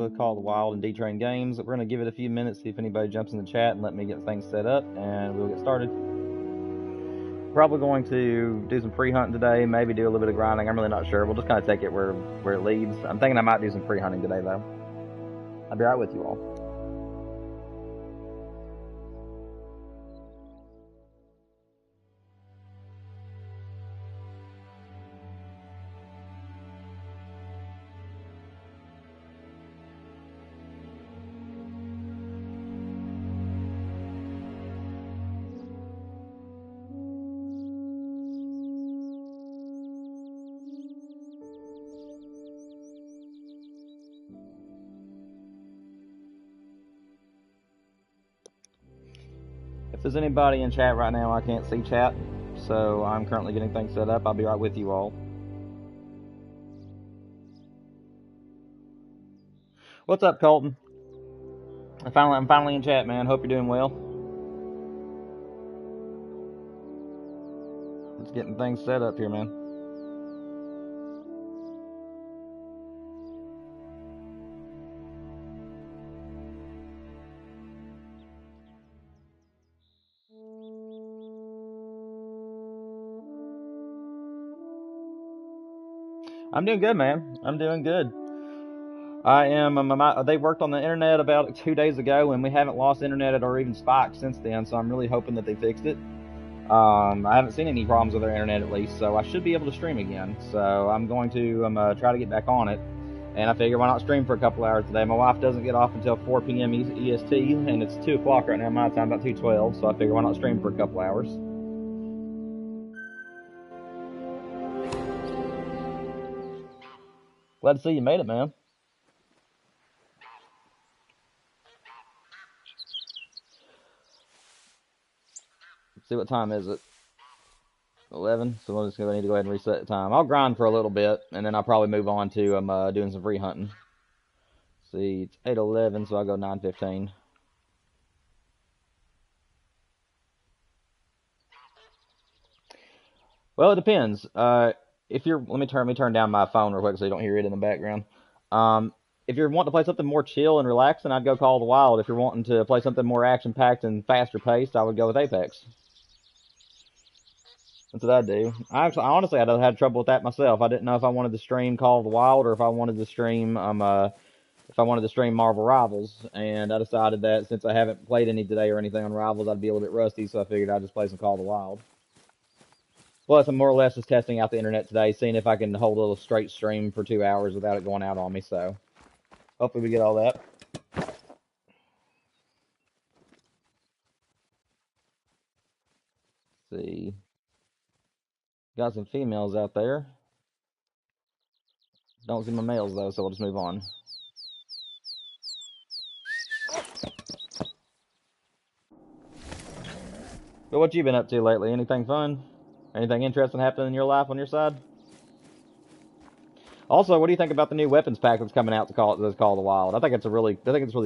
with Call of the Wild and D-Train Games. We're going to give it a few minutes, see if anybody jumps in the chat and let me get things set up, and we'll get started. Probably going to do some free hunting today, maybe do a little bit of grinding. I'm really not sure. We'll just kind of take it where it leads. I'm thinking I might do some free hunting today, though. I'll be right with you all. If there's anybody in chat right now, I can't see chat, so I'm currently getting things set up. I'll be right with you all. What's up, Colton? I'm finally in chat, man. Hope you're doing well. Just getting things set up here, man. I'm doing good, man. I'm doing good. I am. They worked on the internet about 2 days ago, and we haven't lost internet or even spiked since then. So I'm really hoping that they fixed it. I haven't seen any problems with their internet at least, so I should be able to stream again. So I'm going to try to get back on it. And I figure why not stream for a couple hours today. My wife doesn't get off until 4 p.m. EST, and it's 2 o'clock right now, my time, about 2:12. So I figure why not stream for a couple hours. Glad to see you made it, man. Let's see, what time is it? 11. So we'll just need to go ahead and reset the time. I'll grind for a little bit, and then I'll probably move on to doing some free hunting. See, it's 8:11, so I'll go 9:15. Well, it depends. If you're, let me turn down my phone real quick so you don't hear it in the background. If you're wanting to play something more chill and relaxing, I'd go Call of the Wild. If you're wanting to play something more action-packed and faster paced, I would go with Apex. That's what I do. Honestly, I had trouble with that myself. I didn't know if I wanted to stream Call of the Wild or if I wanted to stream Marvel Rivals, and I decided that since I haven't played any today or anything on Rivals, I'd be a little bit rusty, so I figured I'd just play some Call of the Wild. Plus, I'm more or less just testing out the internet today, seeing if I can hold a little straight stream for 2 hours without it going out on me, so hopefully we get all that. Let's see. Got some females out there. Don't see my males, though, so we'll just move on. But what you been up to lately? Anything fun? Anything interesting happening in your life on your side? Also, what do you think about the new weapons pack that's coming out that's called the Wild? I think it's a really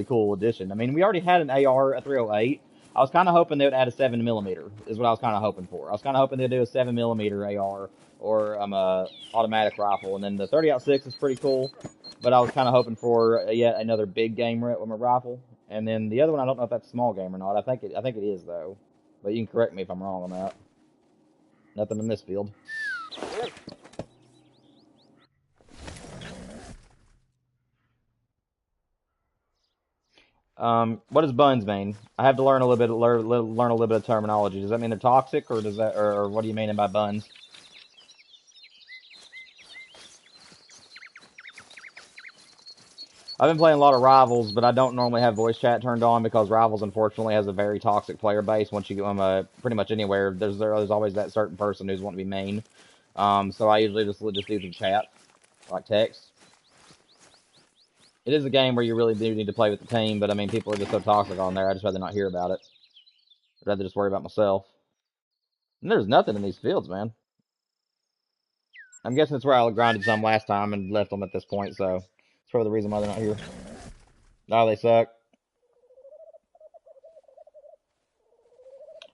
cool addition. I mean, we already had an AR, a 308. I was kind of hoping they would add a 7mm. Is what I was kind of hoping for. I was kind of hoping they'd do a 7mm AR or a automatic rifle, and then the 30-06 is pretty cool. But I was kind of hoping for yet another big game rifle, and then the other one I don't know if that's small game or not. I think it is though. But you can correct me if I'm wrong on that. Nothing in this field. What does buns mean? I have to learn a little bit of terminology. Does that mean they're toxic, or or what do you mean by buns? I've been playing a lot of Rivals, but I don't normally have voice chat turned on because Rivals, unfortunately, has a very toxic player base. Once you go pretty much anywhere, there's always that certain person who's wanting to be main. So I usually just do the chat, like text. It is a game where you really do need to play with the team, but I mean, people are just so toxic on there, I'd just rather not hear about it. I'd rather just worry about myself. And there's nothing in these fields, man. I'm guessing it's where I grinded some last time and left them at this point, so it's probably the reason why they're not here. Oh, they suck.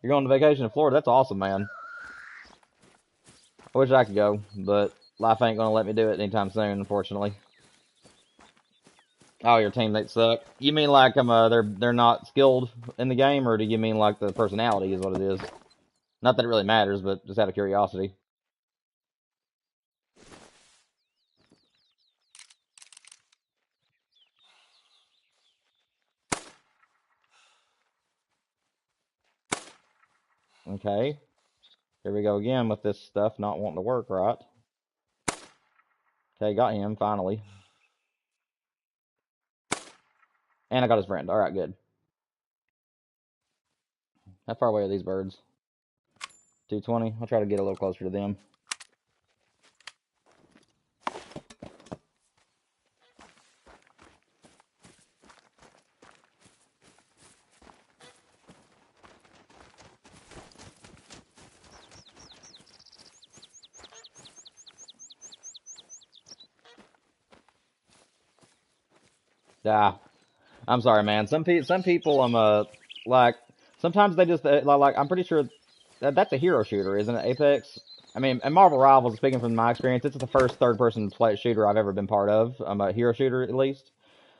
You're going on vacation in Florida? That's awesome, man. I wish I could go, but life ain't gonna let me do it anytime soon, unfortunately. Oh, your teammates suck. You mean like they're not skilled in the game, or do you mean like the personality is what it is? Not that it really matters, but just out of curiosity. Okay, here we go again with this stuff not wanting to work right. Okay, got him finally, and I got his friend. All right, good. How far away are these birds? 220. I'll try to get a little closer to them. Ah, I'm sorry, man. Some people, like sometimes they just like I'm pretty sure that's a hero shooter, isn't it? Apex. I mean, and Marvel Rivals. Speaking from my experience, it's the first third-person play shooter I've ever been part of. I'm a hero shooter at least.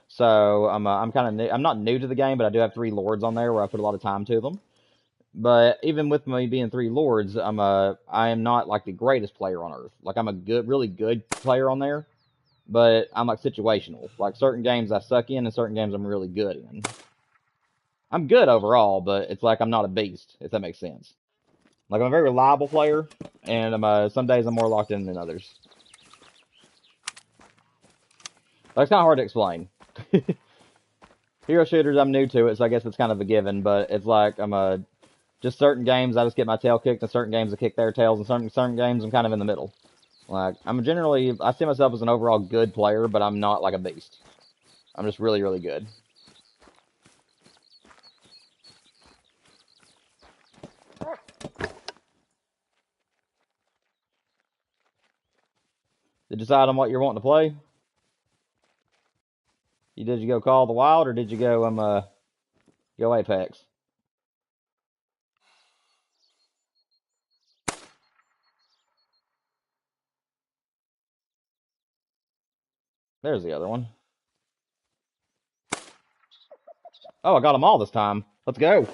So I'm kind of new. I'm not new to the game, but I do have three lords on there where I put a lot of time to them. But even with me being three lords, I am not like the greatest player on earth. Like I'm a good, really good player on there, but I'm like situational. Like certain games I suck in, and certain games I'm really good in. I'm good overall, but it's like I'm not a beast, if that makes sense. Like I'm a very reliable player, and some days I'm more locked in than others. Like it's kind of hard to explain. Hero shooters, I'm new to it, so I guess it's kind of a given. But it's like just certain games I just get my tail kicked, and certain games I kick their tails, and certain games I'm kind of in the middle. Like I'm generally, I see myself as an overall good player, but I'm not like a beast. I'm just really, really good. Did you decide on what you're wanting to play? Did you go Call of the Wild, or did you go Apex? There's the other one. Oh, I got them all this time. Let's go.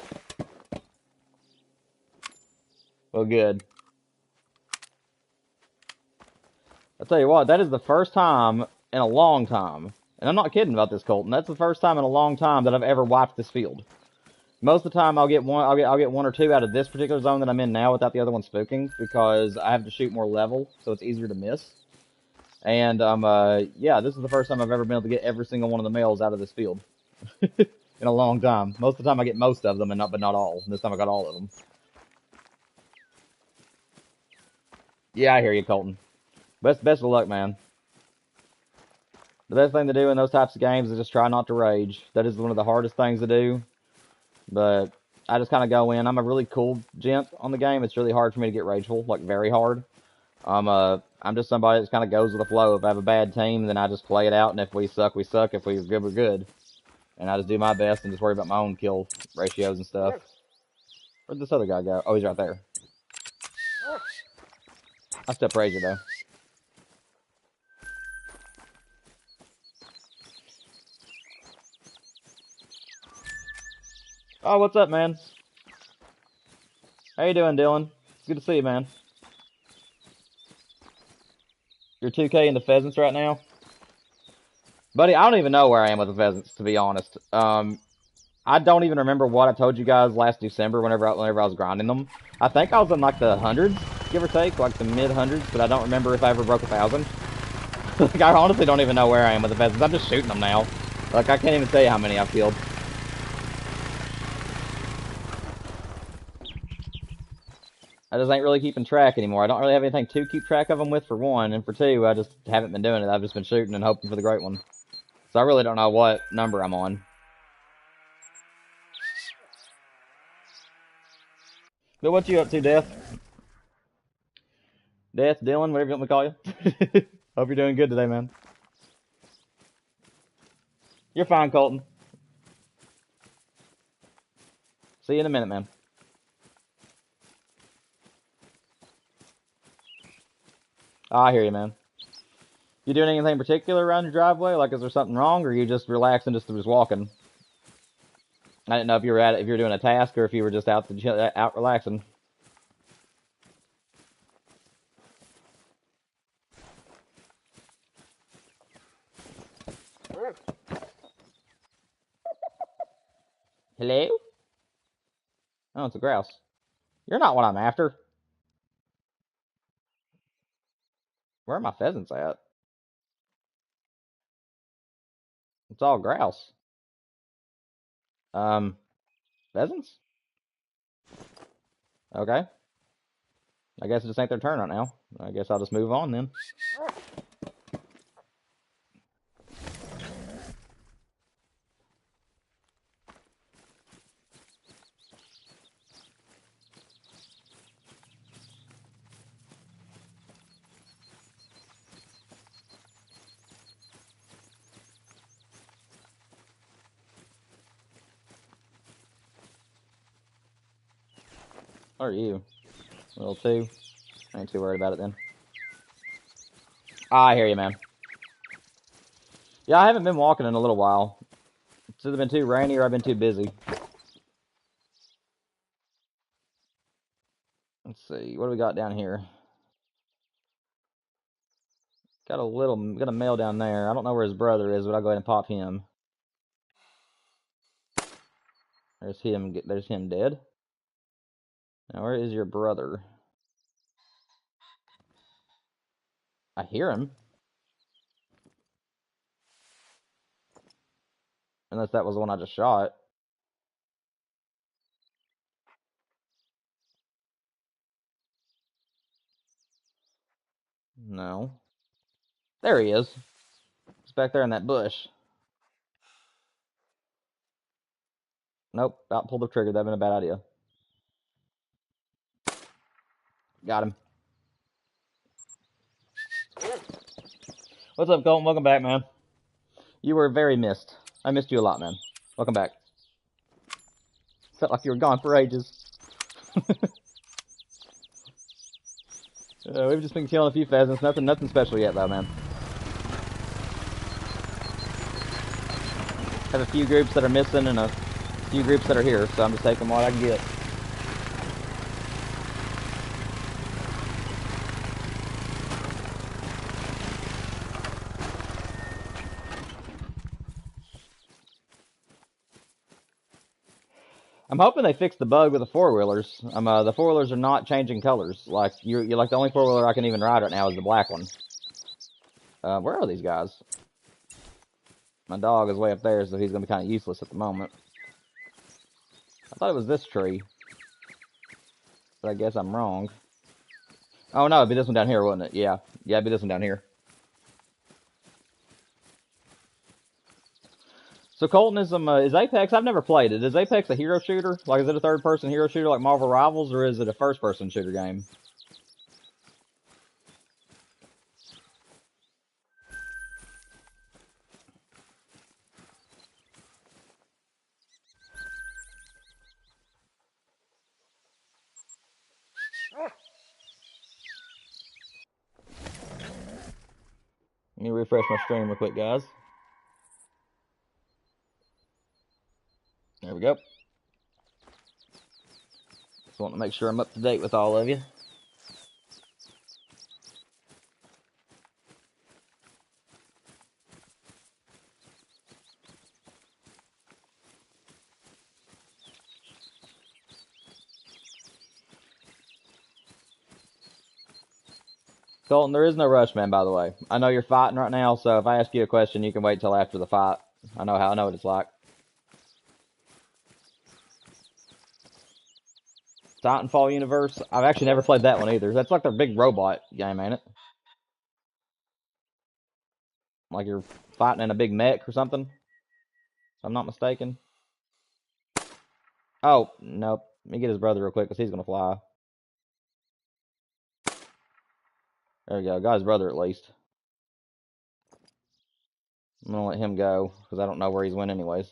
Well, good. I'll tell you what, that is the first time in a long time, and I'm not kidding about this, Colton. That's the first time in a long time that I've ever wiped this field. Most of the time, I'll get one or two out of this particular zone that I'm in now without the other one spooking because I have to shoot more level, so it's easier to miss. And yeah, this is the first time I've ever been able to get every single one of the males out of this field in a long time. Most of the time, I get most of them, but not all. This time, I got all of them. Yeah, I hear you, Colton. Best of luck, man. The best thing to do in those types of games is just try not to rage. That is one of the hardest things to do. But I just kind of go in. I'm a really cool gent on the game. It's really hard for me to get rageful, like very hard. I'm just somebody that kind of goes with the flow. If I have a bad team, then I just play it out, and if we suck, we suck. If we're good, we're good. And I just do my best and just worry about my own kill ratios and stuff. Where'd this other guy go? Oh, he's right there. I still praise you though. Oh, what's up, man? How you doing, Dylan? It's good to see you, man. You're 2K into pheasants right now? Buddy, I don't even know where I am with the pheasants, to be honest. I don't even remember what I told you guys last December whenever I was grinding them. I think I was in like the hundreds, give or take, like the mid hundreds, but I don't remember if I ever broke 1,000. Like, I honestly don't even know where I am with the pheasants. I'm just shooting them now. Like, I can't even tell you how many I've killed. I just ain't really keeping track anymore. I don't really have anything to keep track of them with, for one, and for two, I just haven't been doing it. I've just been shooting and hoping for the great one. So I really don't know what number I'm on. But what you up to, Death? Death, Dylan, whatever you want me to call you. Hope you're doing good today, man. You're fine, Colton. See you in a minute, man. Oh, I hear you, man. You doing anything particular around your driveway? Like, is there something wrong, or are you just relaxing, just walking? I didn't know if you were if you were doing a task or if you were just out relaxing. Hello? Oh, it's a grouse. You're not what I'm after. Where are my pheasants at? It's all grouse. Pheasants? Okay. I guess it just ain't their turn right now. I guess I'll just move on then. What are you? Little two? I ain't too worried about it then. I hear you, man. Yeah, I haven't been walking in a little while. It's either been too rainy or I've been too busy. Let's see, what do we got down here? Got a male down there. I don't know where his brother is, but I'll go ahead and pop him. There's him dead. Now, where is your brother? I hear him. Unless that was the one I just shot. No. There he is. He's back there in that bush. Nope, about pulled the trigger. That'd been a bad idea. Got him. What's up, Colton? Welcome back, man. You were very missed. I missed you a lot, man. Welcome back. Felt like you were gone for ages. We've just been killing a few pheasants. Nothing special yet, though, man. Have a few groups that are missing and a few groups that are here, so I'm just taking what I can get. I'm hoping they fix the bug with the four-wheelers. The four-wheelers are not changing colors. Like, you're like the only four-wheeler I can even ride right now is the black one. Where are these guys? My dog is way up there, so he's going to be kind of useless at the moment. I thought it was this tree. But I guess I'm wrong. Oh, no, it'd be this one down here, wouldn't it? Yeah. Yeah, it'd be this one down here. So, Colton, is Apex... I've never played it. Is Apex a hero shooter? Like, is it a third-person hero shooter like Marvel Rivals, or is it a first-person shooter game? Let me refresh my stream real quick, guys. There we go. Just want to make sure I'm up to date with all of you. Colton, there is no rush, man, by the way. I know you're fighting right now, so if I ask you a question, you can wait till after the fight. I know what it's like. Titanfall universe? I've actually never played that one either. That's like their big robot game, ain't it? Like you're fighting in a big mech or something? If I'm not mistaken. Oh, nope. Let me get his brother real quick, because he's going to fly. There we go. Got his brother at least. I'm going to let him go, because I don't know where he's went anyways.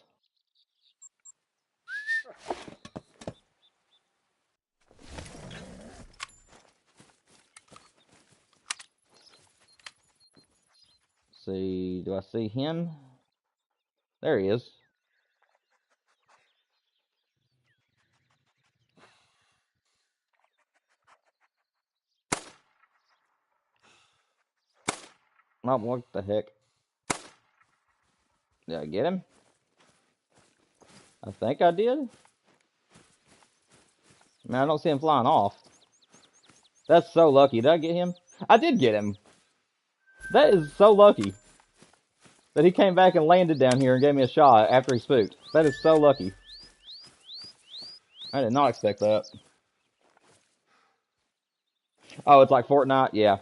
see, do I see him? There he is. Oh, what the heck? Did I get him? I think I did. Man, I don't see him flying off. That's so lucky. Did I get him? I did get him. That is so lucky that he came back and landed down here and gave me a shot after he spooked. That is so lucky. I did not expect that. Oh, it's like Fortnite? Yeah.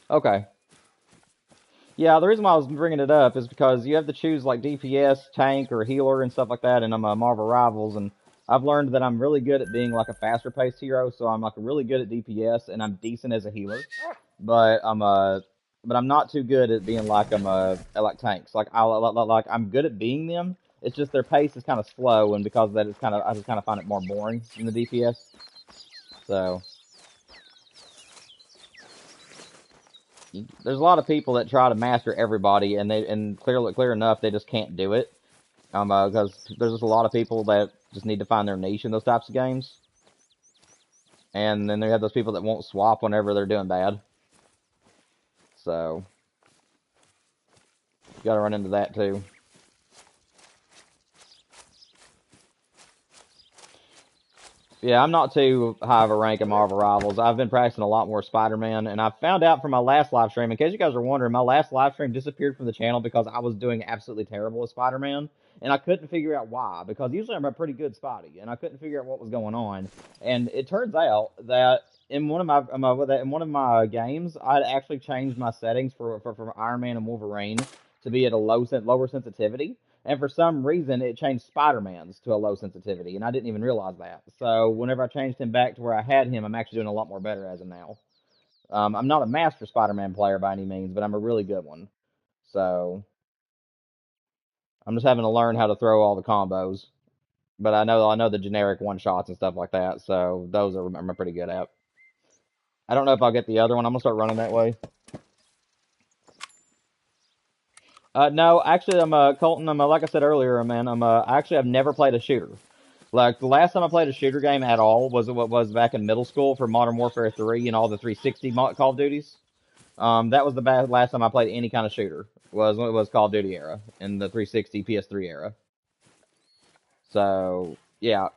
Okay. Yeah, the reason why I was bringing it up is because you have to choose like DPS, tank, or healer and stuff like that in Marvel Rivals, and I've learned that I'm really good at being like a faster paced hero, so I'm like really good at DPS and I'm decent as a healer, but I'm not too good at being like like tanks. Like I'm good at being them. It's just their pace is kind of slow, and because of that, I just kind of find it more boring than the DPS. So. There's a lot of people that try to master everybody, and clear enough, they just can't do it. Because there's just a lot of people that just need to find their niche in those types of games. And then they have those people that won't swap whenever they're doing bad. So, you gotta run into that too. Yeah, I'm not too high of a rank in Marvel Rivals. I've been practicing a lot more Spider-Man, and I found out from my last live stream, in case you guys are wondering, my last live stream disappeared from the channel because I was doing absolutely terrible with Spider-Man, and I couldn't figure out why, because usually I'm a pretty good Spidey, and I couldn't figure out what was going on. And it turns out that in one of my games, I'd actually changed my settings for Iron Man and Wolverine to be at a lower sensitivity. And for some reason, it changed Spider-Man's to a low sensitivity, and I didn't even realize that. So whenever I changed him back to where I had him, I'm actually doing a lot more better as of now. I'm not a master Spider-Man player by any means, but I'm a really good one. So I'm just having to learn how to throw all the combos. But I know the generic one-shots and stuff like that, so those I'm pretty good at. I don't know if I'll get the other one. I'm going to start running that way. No, actually, Colton. Like I said earlier, man. Actually, I've never played a shooter. Like the last time I played a shooter game at all was back in middle school for Modern Warfare 3 and all the 360 Call of Duties. That was the last time I played any kind of shooter. Was when it was Call of Duty era in the 360 PS3 era. So yeah,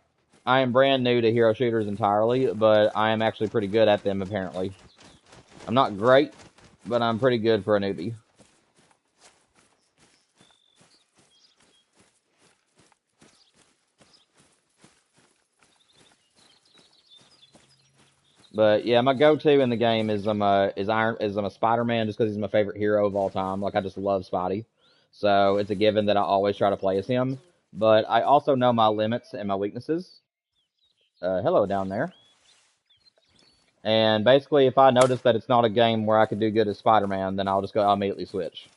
I am brand new to hero shooters entirely, but I am actually pretty good at them apparently. I'm not great, but I'm pretty good for a newbie. But yeah, my go-to in the game is I'm a Spider-Man just because he's my favorite hero of all time. Like I just love Spidey, so it's a given that I always try to play as him. But I also know my limits and my weaknesses. Hello down there. And basically, if I notice that it's not a game where I could do good as Spider-Man, then I'll immediately switch.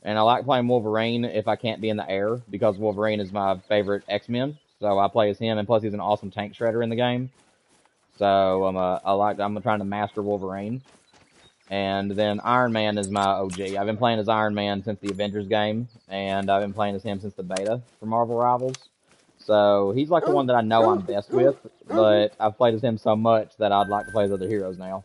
And I like playing Wolverine if I can't be in the air because Wolverine is my favorite X-Men. So I play as him, and plus he's an awesome tank shredder in the game. So I'm trying to master Wolverine. And then Iron Man is my OG. I've been playing as Iron Man since the Avengers game, and I've been playing as him since the beta for Marvel Rivals. So he's like the one that I know I'm best with, but I've played as him so much that I'd like to play as other heroes now.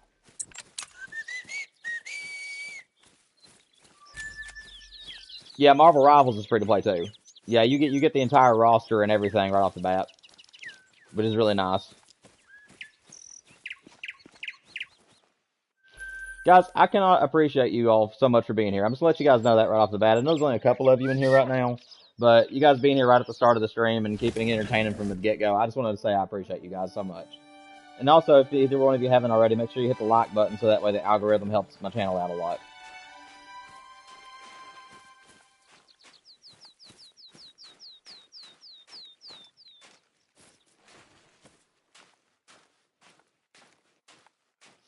Yeah, Marvel Rivals is free to play too. Yeah, you get the entire roster and everything right off the bat, which is really nice. Guys, I cannot appreciate you all so much for being here. I'm just going to let you guys know that right off the bat. I know there's only a couple of you in here right now, but you guys being here right at the start of the stream and keeping it entertaining from the get-go, I just wanted to say I appreciate you guys so much. And also, if either one of you haven't already, make sure you hit the like button so that way the algorithm helps my channel out a lot.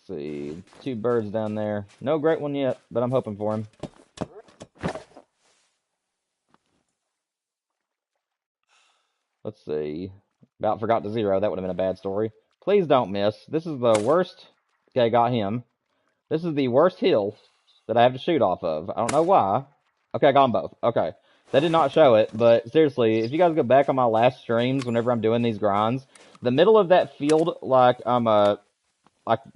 Let's see, 2 birds down there. No great one yet, but I'm hoping for him. Let's see. About forgot to zero. That would have been a bad story. Please don't miss. This is the worst. Okay, got him. This is the worst hill that I have to shoot off of. I don't know why. Okay, I got them both. Okay. That did not show it, but seriously, if you guys go back on my last streams, whenever I'm doing these grinds, the middle of that field, like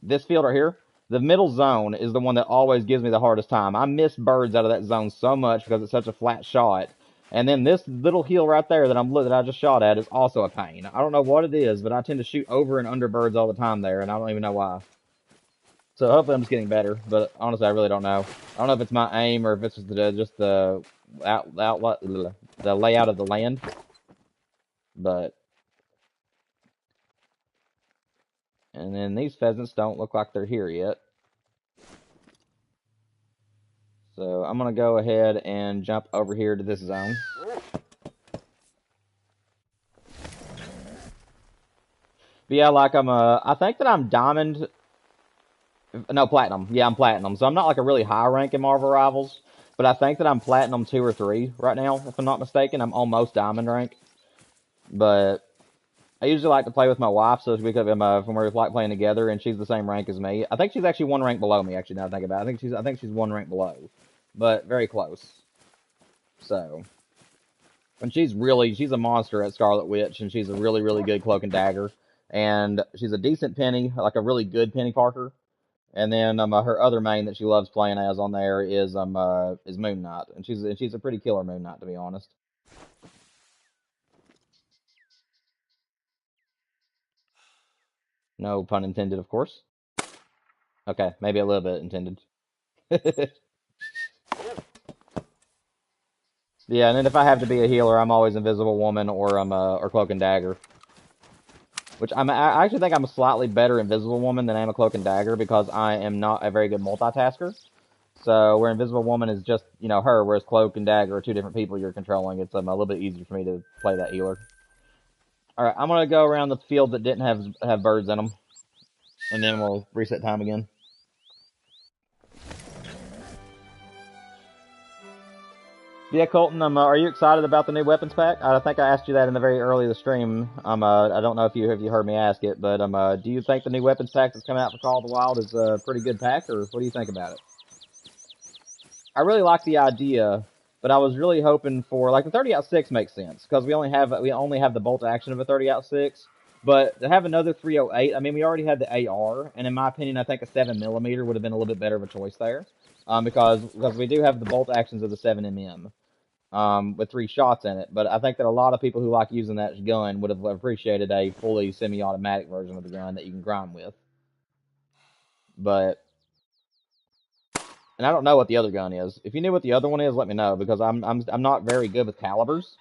this field right here, the middle zone is the one that always gives me the hardest time. I miss birds out of that zone so much because it's such a flat shot. And then this little hill right there that I just shot at is also a pain. I don't know what it is, but I tend to shoot over and under birds all the time there, and I don't even know why. So hopefully I'm just getting better, but honestly I really don't know. I don't know if it's my aim or if it's just the layout of the land, but. And then these pheasants don't look like they're here yet. So I'm going to go ahead and jump over here to this zone. But yeah, like I think that I'm diamond, no, platinum. Yeah, I'm platinum. So I'm not like a really high rank in Marvel Rivals, but I think that I'm platinum 2 or 3 right now, if I'm not mistaken. I'm almost diamond rank. But I usually like to play with my wife, so because when we're like playing together, and she's the same rank as me. I think she's actually 1 rank below me. Actually, now I think about it, I think she's 1 rank below, but very close. So, and she's a monster at Scarlet Witch, and she's a really, really good cloak and dagger, and she's a decent penny, like a really good penny Parker. And then her other main that she loves playing as on there is Moon Knight, and she's a pretty killer Moon Knight, to be honest. No pun intended, of course. Okay, maybe a little bit intended. Yeah, and then if I have to be a healer, I'm always Invisible Woman or Cloak and Dagger. Which I actually think I'm a slightly better Invisible Woman than I am a Cloak and Dagger because I am not a very good multitasker. So where Invisible Woman is just, her, whereas Cloak and Dagger are 2 different people you're controlling, it's a little bit easier for me to play that healer. Alright, I'm gonna go around the field that didn't have birds in them. And then we'll reset time again. Yeah, Colton, are you excited about the new weapons pack? I think I asked you that in the very early of the stream. I don't know if you heard me ask it, but do you think the new weapons pack that's coming out for Call of the Wild is a pretty good pack, or what do you think about it? I really like the idea, but I was really hoping for like the 30-06 makes sense because we only have the bolt action of a 30-06. But to have another 308, I mean, we already had the AR, and in my opinion, I think a 7mm would have been a little bit better of a choice there, because we do have the bolt actions of the 7mm. With 3 shots in it, but I think that a lot of people who like using that gun would have appreciated a fully semi-automatic version of the gun that you can grind with. But, and I don't know what the other gun is. If you knew what the other one is, let me know, because I'm not very good with calibers.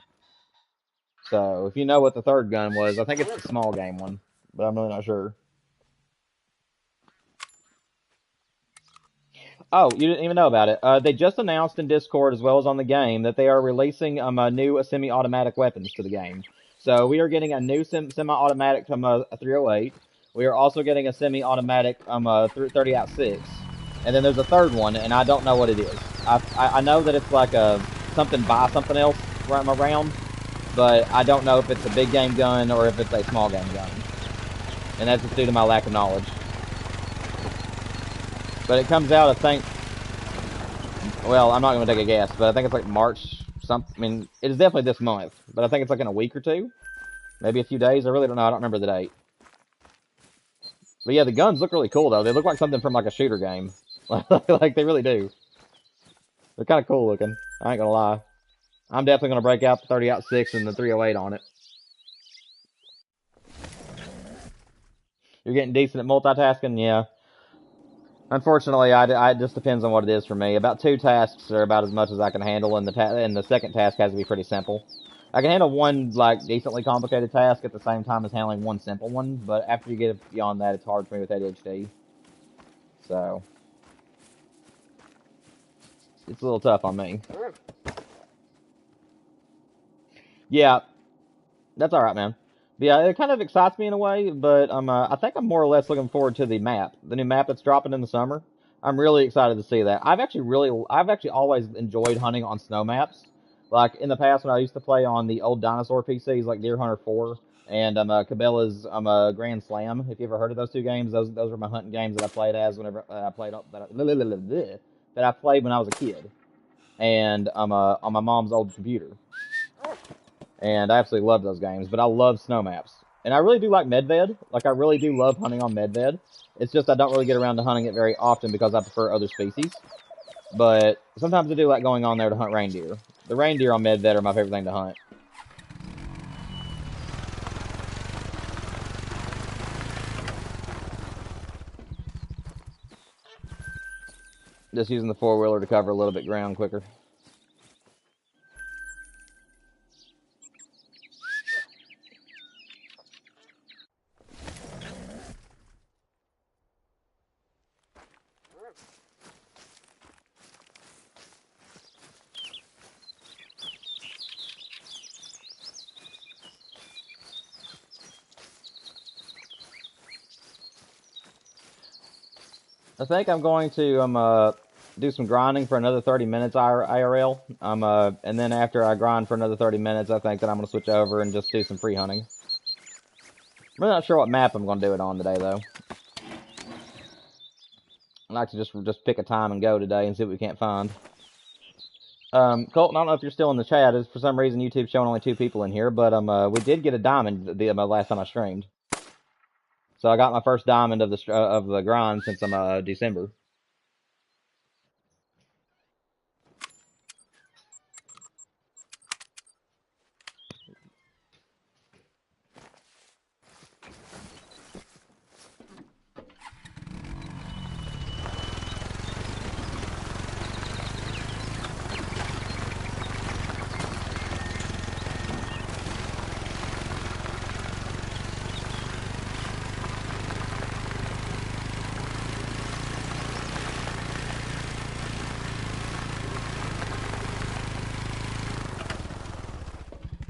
So if you know what the third gun was, I think it's the small game one, but I'm really not sure. Oh, you didn't even know about it. They just announced in Discord as well as on the game that they are releasing new semi-automatic weapons to the game. So we are getting a new semi-automatic 308. We are also getting a semi-automatic 30-06. And then there's a third one, and I don't know what it is. I know that it's like something by something else around, but I don't know if it's a big game gun or if it's a small game gun. And that's just due to my lack of knowledge. But it comes out, I think, well, I'm not going to take a guess, but I think it's like March something. I mean, it is definitely this month, but I think it's like in a week or 2. Maybe a few days. I really don't know. I don't remember the date. But yeah, the guns look really cool, though. They look like something from like a shooter game. Like, they really do. They're kind of cool looking. I ain't going to lie. I'm definitely going to break out the 30-06 and the 308 on it. You're getting decent at multitasking? Yeah. Unfortunately, it just depends on what it is for me. About 2 tasks are about as much as I can handle, and the second task has to be pretty simple. I can handle one, like, decently complicated task at the same time as handling one simple one, but after you get beyond that, it's hard for me with ADHD. So, it's a little tough on me. Yeah, that's alright, man. But yeah, it kind of excites me in a way, but I think I'm more or less looking forward to the new map that's dropping in the summer. I'm really excited to see that. I've actually always enjoyed hunting on snow maps. Like in the past when I used to play on the old dinosaur PCs like theHunter 4 and Cabela's Grand Slam. If you ever heard of those 2 games, those were my hunting games that I played as whenever I played that I played when I was a kid, and on my mom's old computer. And I absolutely love those games. But I love snow maps, and I really do like Medved. Like I really do love hunting on Medved. It's just I don't really get around to hunting it very often because I prefer other species. But sometimes I do like going on there to hunt reindeer. The reindeer on Medved are my favorite thing to hunt. Just using the four-wheeler to cover a little bit ground quicker. I think I'm going to do some grinding for another 30 minutes IRL. And then after I grind for another 30 minutes, I think that I'm gonna switch over and just do some free hunting. I'm really not sure what map I'm gonna do it on today though. I'd like to just pick a time and go today and see what we can't find. Colton, I don't know if you're still in the chat. For some reason YouTube's showing only 2 people in here, but we did get a diamond the last time I streamed. So I got my first diamond of the grind since December.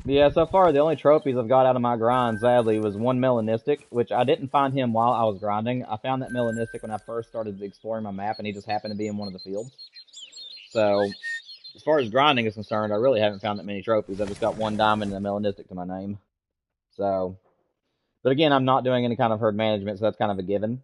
Yeah, so far the only trophies I've got out of my grind, sadly, was one melanistic, which I didn't find him while I was grinding. I found that melanistic when I first started exploring my map, and he just happened to be in one of the fields. So, as far as grinding is concerned, I really haven't found that many trophies. I've just got one diamond and a melanistic to my name. So, but again, I'm not doing any kind of herd management, so that's kind of a given.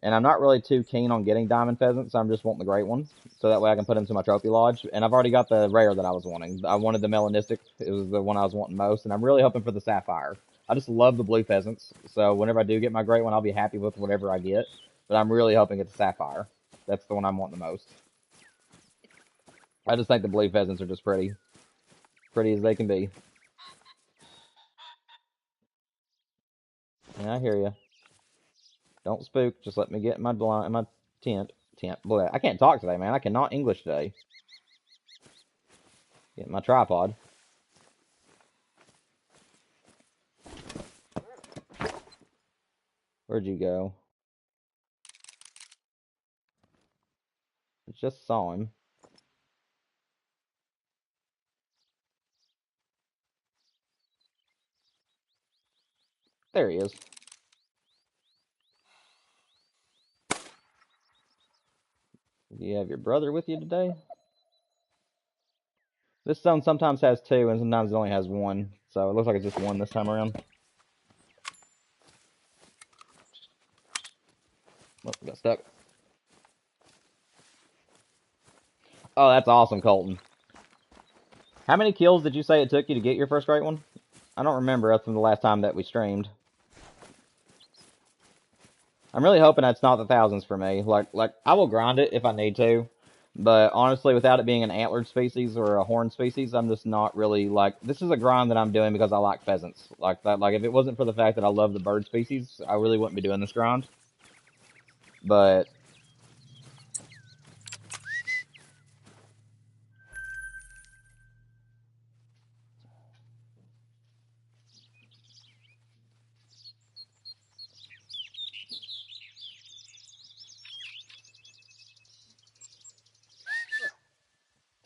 And I'm not really too keen on getting diamond pheasants, so I'm just wanting the great ones, so that way I can put them to my trophy lodge. And I've already got the rare that I was wanting. I wanted the melanistic. It was the one I was wanting most, and I'm really hoping for the sapphire. I just love the blue pheasants, so whenever I do get my great one, I'll be happy with whatever I get. But I'm really hoping it's the sapphire. That's the one I'm wanting the most. I just think the blue pheasants are just pretty. Pretty as they can be. Yeah, I hear you. Don't spook. Just let me get my tent. Boy, I can't talk today, man. I cannot English today. Get my tripod. Where'd you go? I just saw him. There he is. Do you have your brother with you today? This zone sometimes has 2, and sometimes it only has 1. So it looks like it's just 1 this time around. Oh, got stuck. Oh, that's awesome, Colton. How many kills did you say it took you to get your first great one? I don't remember. That's from the last time that we streamed. I'm really hoping that's not the thousands for me. Like I will grind it if I need to. But honestly, without it being an antlered species or a horned species, I'm just not really this is a grind that I'm doing because I like pheasants. Like that. Like if it wasn't for the fact that I love the bird species, I really wouldn't be doing this grind. But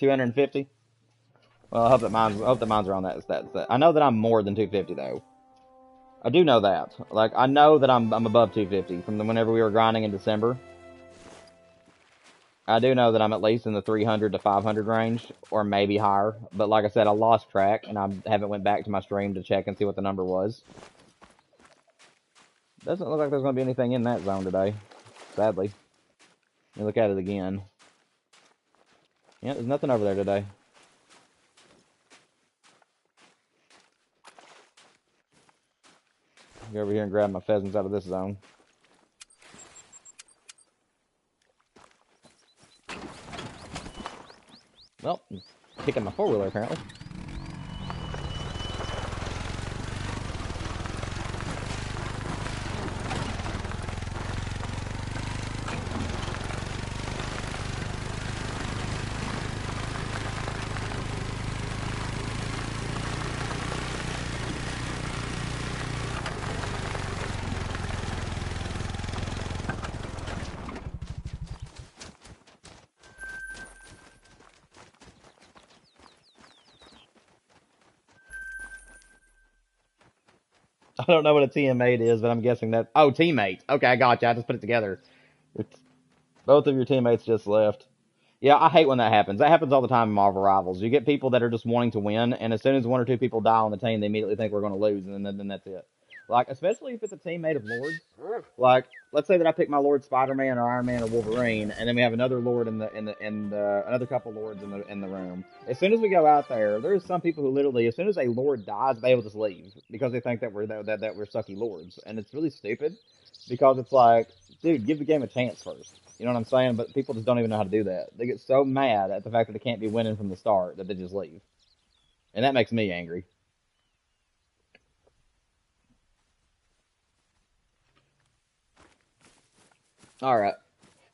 250. Well, I hope that mine's around that. I know that I'm more than 250 though. I do know that. Like I know that I'm above 250 from whenever we were grinding in December. I do know that I'm at least in the 300 to 500 range, or maybe higher. But like I said, I lost track, and I haven't went back to my stream to check and see what the number was. Doesn't look like there's going to be anything in that zone today, sadly. Let me look at it again. Yeah, there's nothing over there today. Go over here and grab my pheasants out of this zone. Well, picking my four-wheeler apparently. I don't know what a teammate is, but I'm guessing that. Oh, teammate. Okay, I got you. I just put it together. It's, both of your teammates just left. Yeah, I hate when that happens. That happens all the time in Marvel Rivals. You get people that are just wanting to win, and as soon as one or two people die on the team, they immediately think we're going to lose, and then that's it. Like, especially if it's a teammate of Lords. Like, let's say that I pick my Lord Spider-Man or Iron Man or Wolverine, and then we have another Lord another couple Lords in the room. As soon as we go out there, there's some people who literally, as soon as a Lord dies, they will just leave because they think that we're sucky Lords, and it's really stupid because it's like, dude, give the game a chance first. You know what I'm saying? But people just don't even know how to do that. They get so mad at the fact that they can't be winning from the start that they just leave, and that makes me angry. All right.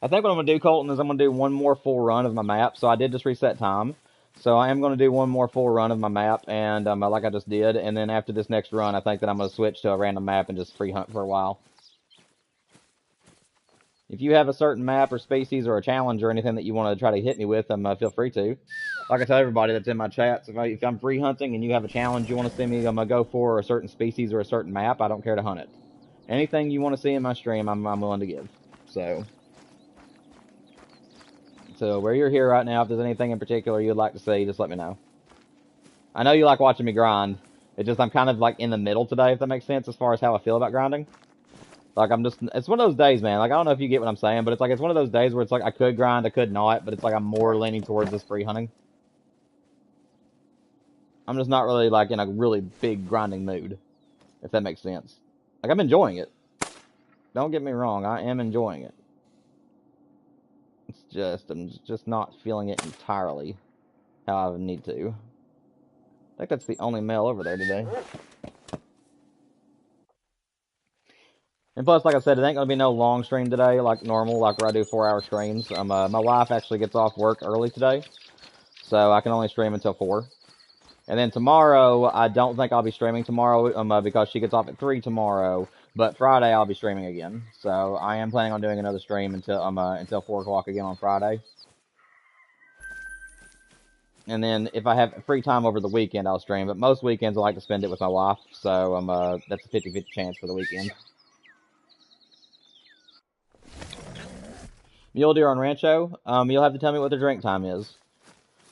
I think what I'm going to do, Colton, is I'm going to do one more full run of my map. So I did just reset time. So I am going to do one more full run of my map, and like I just did. And then after this next run, I think that I'm going to switch to a random map and just free hunt for a while. If you have a certain map or species or a challenge or anything that you want to try to hit me with, feel free to. Like I tell everybody that's in my chats, if I'm free hunting and you have a challenge you want to see me, I'm going to go for a certain species or a certain map, I don't care to hunt it. Anything you want to see in my stream, I'm willing to give. So where you're here right now, if there's anything in particular you'd like to see, just let me know. I know you like watching me grind. It's just I'm kind of like in the middle today, if that makes sense, as far as how I feel about grinding. Like it's one of those days, man. Like I don't know if you get what I'm saying, but it's one of those days where it's like I could grind, I could not, but it's like I'm more leaning towards this free hunting. I'm just not really like in a really big grinding mood, if that makes sense. Like I'm enjoying it. Don't get me wrong, I am enjoying it. It's just I'm just not feeling it entirely how I need to. I think that's the only male over there today. And plus, like I said, it ain't gonna be no long stream today, like normal, like where I do 4 hour streams. My wife actually gets off work early today, so I can only stream until 4. And then tomorrow, I don't think I'll be streaming tomorrow, because she gets off at 3 tomorrow. But Friday, I'll be streaming again. So I am planning on doing another stream until 4 o'clock again on Friday. And then if I have free time over the weekend, I'll stream. But most weekends, I like to spend it with my wife. So that's a 50-50 chance for the weekend. Mule deer on Rancho. You'll have to tell me what the drink time is.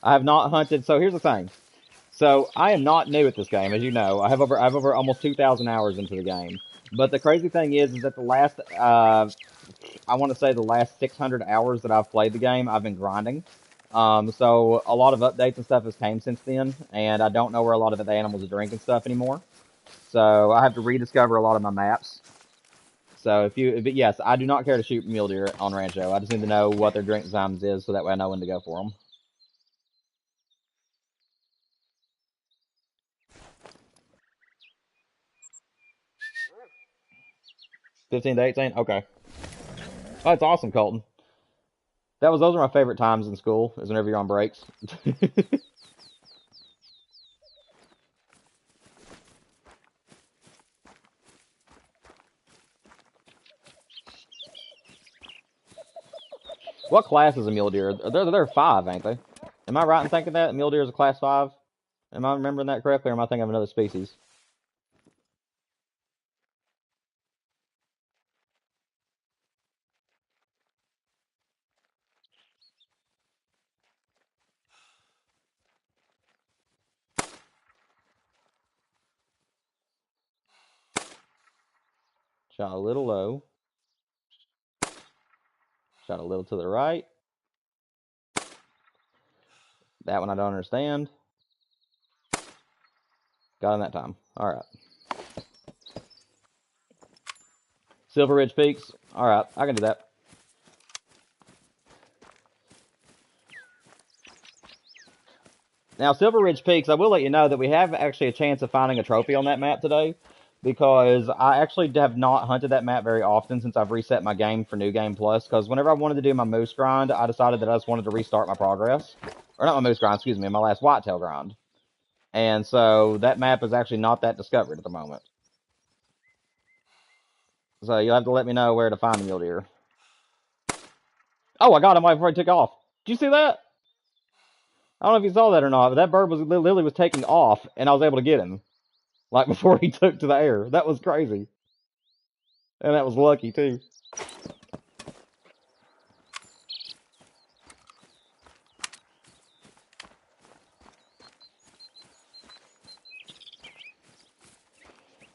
I have not hunted. So here's the thing. So I am not new at this game, as you know. I have over almost 2,000 hours into the game. But the crazy thing is that the last I want to say the last 600 hours that I've played the game, I've been grinding. So a lot of updates and stuff has came since then, and I don't know where a lot of the animals drink and stuff anymore. So I have to rediscover a lot of my maps. So but yes, I do not care to shoot mule deer on Rancho. I just need to know what their drink times is, so that way I know when to go for them. 15 to 18. Okay. Oh, that's awesome, Colton. Those are my favorite times in school, is whenever you're on breaks. What class is a mule deer? They're 5, ain't they? Am I right in thinking that mule deer is a class 5? Am I remembering that correctly, or am I thinking of another species? Shot a little low. Shot a little to the right. That one I don't understand. Got him that time. Alright. Silver Ridge Peaks. Alright, I can do that. Now, Silver Ridge Peaks, I will let you know that we have actually a chance of finding a trophy on that map today, because I actually have not hunted that map very often since I've reset my game for New Game Plus, because whenever I wanted to do my moose grind, I decided that I just wanted to restart my progress. Or not my moose grind, excuse me, my last whitetail grind. And so that map is actually not that discovered at the moment. So you'll have to let me know where to find the mule deer. Oh, I got him right before he took off. Did you see that? I don't know if you saw that or not, but that bird was literally was taking off, and I was able to get him. Like, before he took to the air. That was crazy. And that was lucky, too.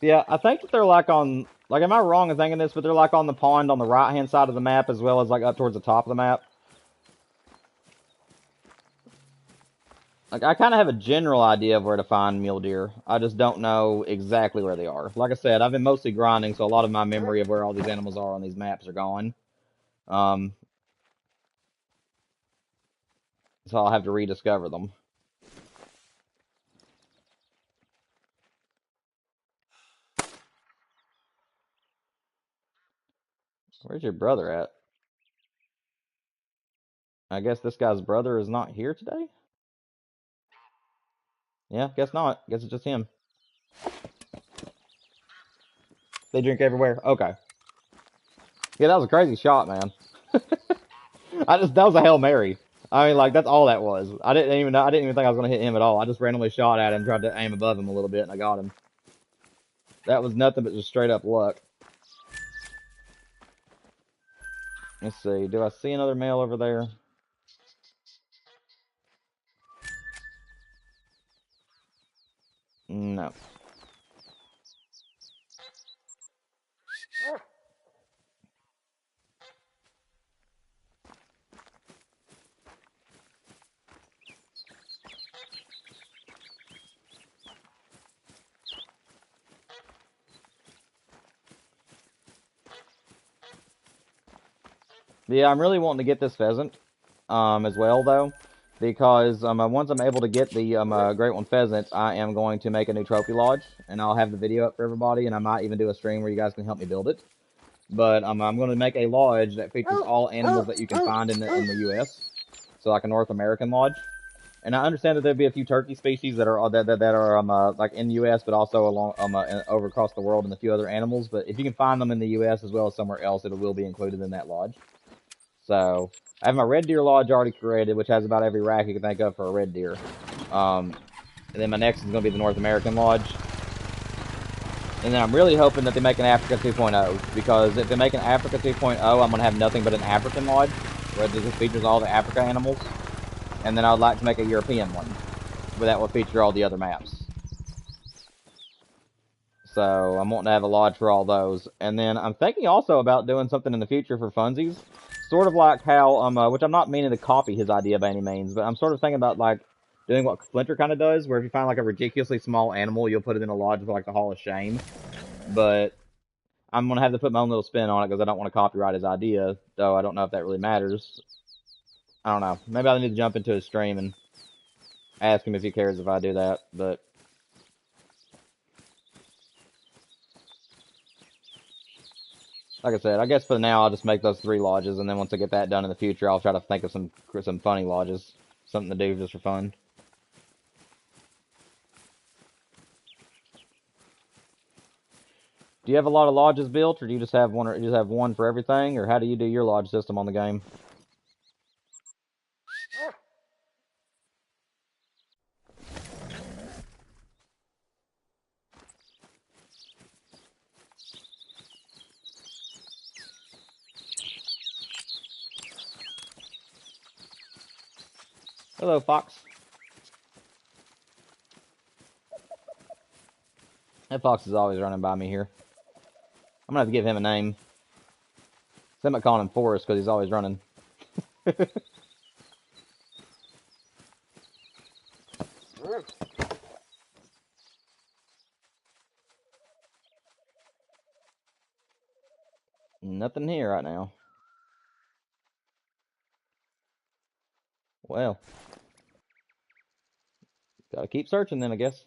Yeah, I think that they're like on... Like, am I wrong in thinking this? But they're like on the pond on the right-hand side of the map, as well as like up towards the top of the map. Like, I kind of have a general idea of where to find mule deer. I just don't know exactly where they are. Like I said, I've been mostly grinding, so a lot of my memory of where all these animals are on these maps are gone. So I'll have to rediscover them. Where's your brother at? I guess this guy's brother is not here today? Yeah, guess not. Guess it's just him. They drink everywhere. Okay. Yeah, that was a crazy shot, man. That was a Hail Mary. I mean, like, that's all that was. I didn't even think I was gonna hit him at all. I just randomly shot at him, tried to aim above him a little bit, and I got him. That was nothing but just straight up luck. Let's see. Do I see another male over there? No. Yeah, I'm really wanting to get this pheasant, as well, though, because once I'm able to get the great one pheasant, I am going to make a new trophy lodge, and I'll have the video up for everybody, and I might even do a stream where you guys can help me build it. But I'm going to make a lodge that features all animals that you can find in the U.S., so like a North American lodge. And I understand that there'd be a few turkey species that are like in the U.S., but also along over across the world, and a few other animals. But if you can find them in the U.S. as well as somewhere else, it will be included in that lodge. So I have my red deer lodge already created, which has about every rack you can think of for a red deer. And then my next is going to be the North American lodge. And then I'm really hoping that they make an Africa 2.0, because if they make an Africa 2.0, I'm going to have nothing but an African lodge, where it just features all the Africa animals. And then I would like to make a European one, where that will feature all the other maps. So I'm wanting to have a lodge for all those. And then I'm thinking also about doing something in the future for funsies. Sort of like how, which I'm not meaning to copy his idea by any means, but I'm sort of thinking about, like, doing what Splinter kind of does, where if you find, like, a ridiculously small animal, you'll put it in a lodge for, like, the Hall of Shame. But I'm going to have to put my own little spin on it, because I don't want to copyright his idea, though I don't know if that really matters. I don't know. Maybe I need to jump into his stream and ask him if he cares if I do that, but... Like I said, I guess for now I'll just make those 3 lodges, and then once I get that done in the future, I'll try to think of some funny lodges, something to do just for fun. Do you have a lot of lodges built, or do you just have one, or you just have one for everything, or how do you do your lodge system on the game? Hello, Fox. That fox is always running by me here. I'm gonna have to give him a name. So I'm not calling him Forrest because he's always running. Nothing here right now. Well, gotta keep searching then, I guess.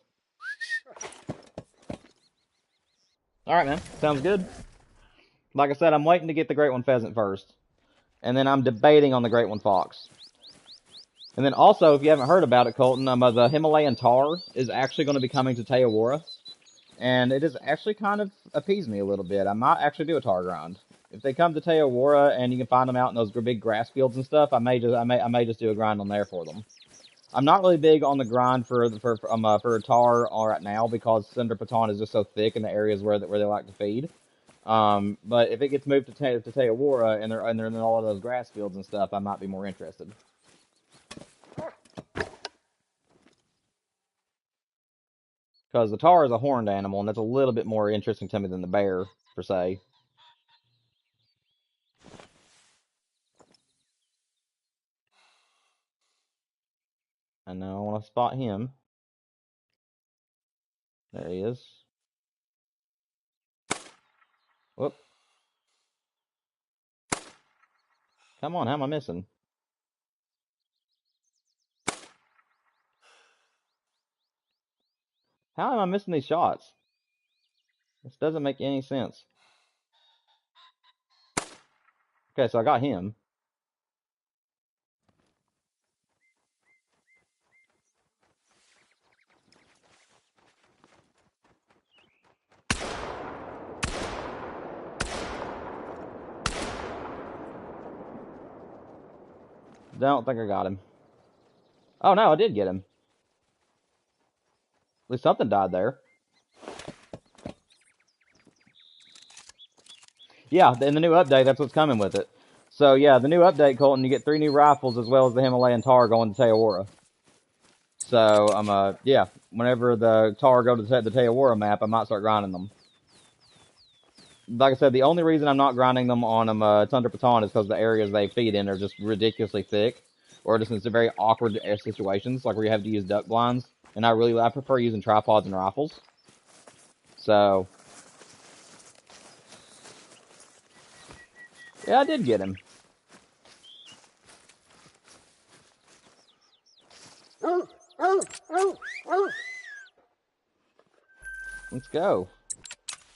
Alright, man. Sounds good. Like I said, I'm waiting to get the great one pheasant first. And then I'm debating on the great one fox. And then also, if you haven't heard about it, Colton, the Himalayan tahr is actually going to be coming to Teowara. And it has actually kind of appeased me a little bit. I might actually do a tahr grind. If they come to Teowara and you can find them out in those big grass fields and stuff, I may just do a grind on there for them. I'm not really big on the grind for a tahr right now because Cinder Paton is just so thick in the areas where they like to feed. But if it gets moved to Teowara and they're in all of those grass fields and stuff, I might be more interested. Because the tahr is a horned animal, and that's a little bit more interesting to me than the bear, per se. I know, I want to spot him. There he is. Whoop. Come on, how am I missing? How am I missing these shots? This doesn't make any sense. Okay, so I got him. Don't think I got him. Oh no, I did get him. At least something died there. Yeah, in the new update, that's what's coming with it. So yeah, the new update, Colton, you get 3 new rifles as well as the Himalayan tahr going to Teowara. So yeah, whenever the tahr go to the Teowara map, I might start grinding them. Like I said, the only reason I'm not grinding them on Cinder Paton is because the areas they feed in are just ridiculously thick, or just in some very awkward situations, like where you have to use duck blinds. And I prefer using tripods and rifles. So yeah, I did get him. Let's go.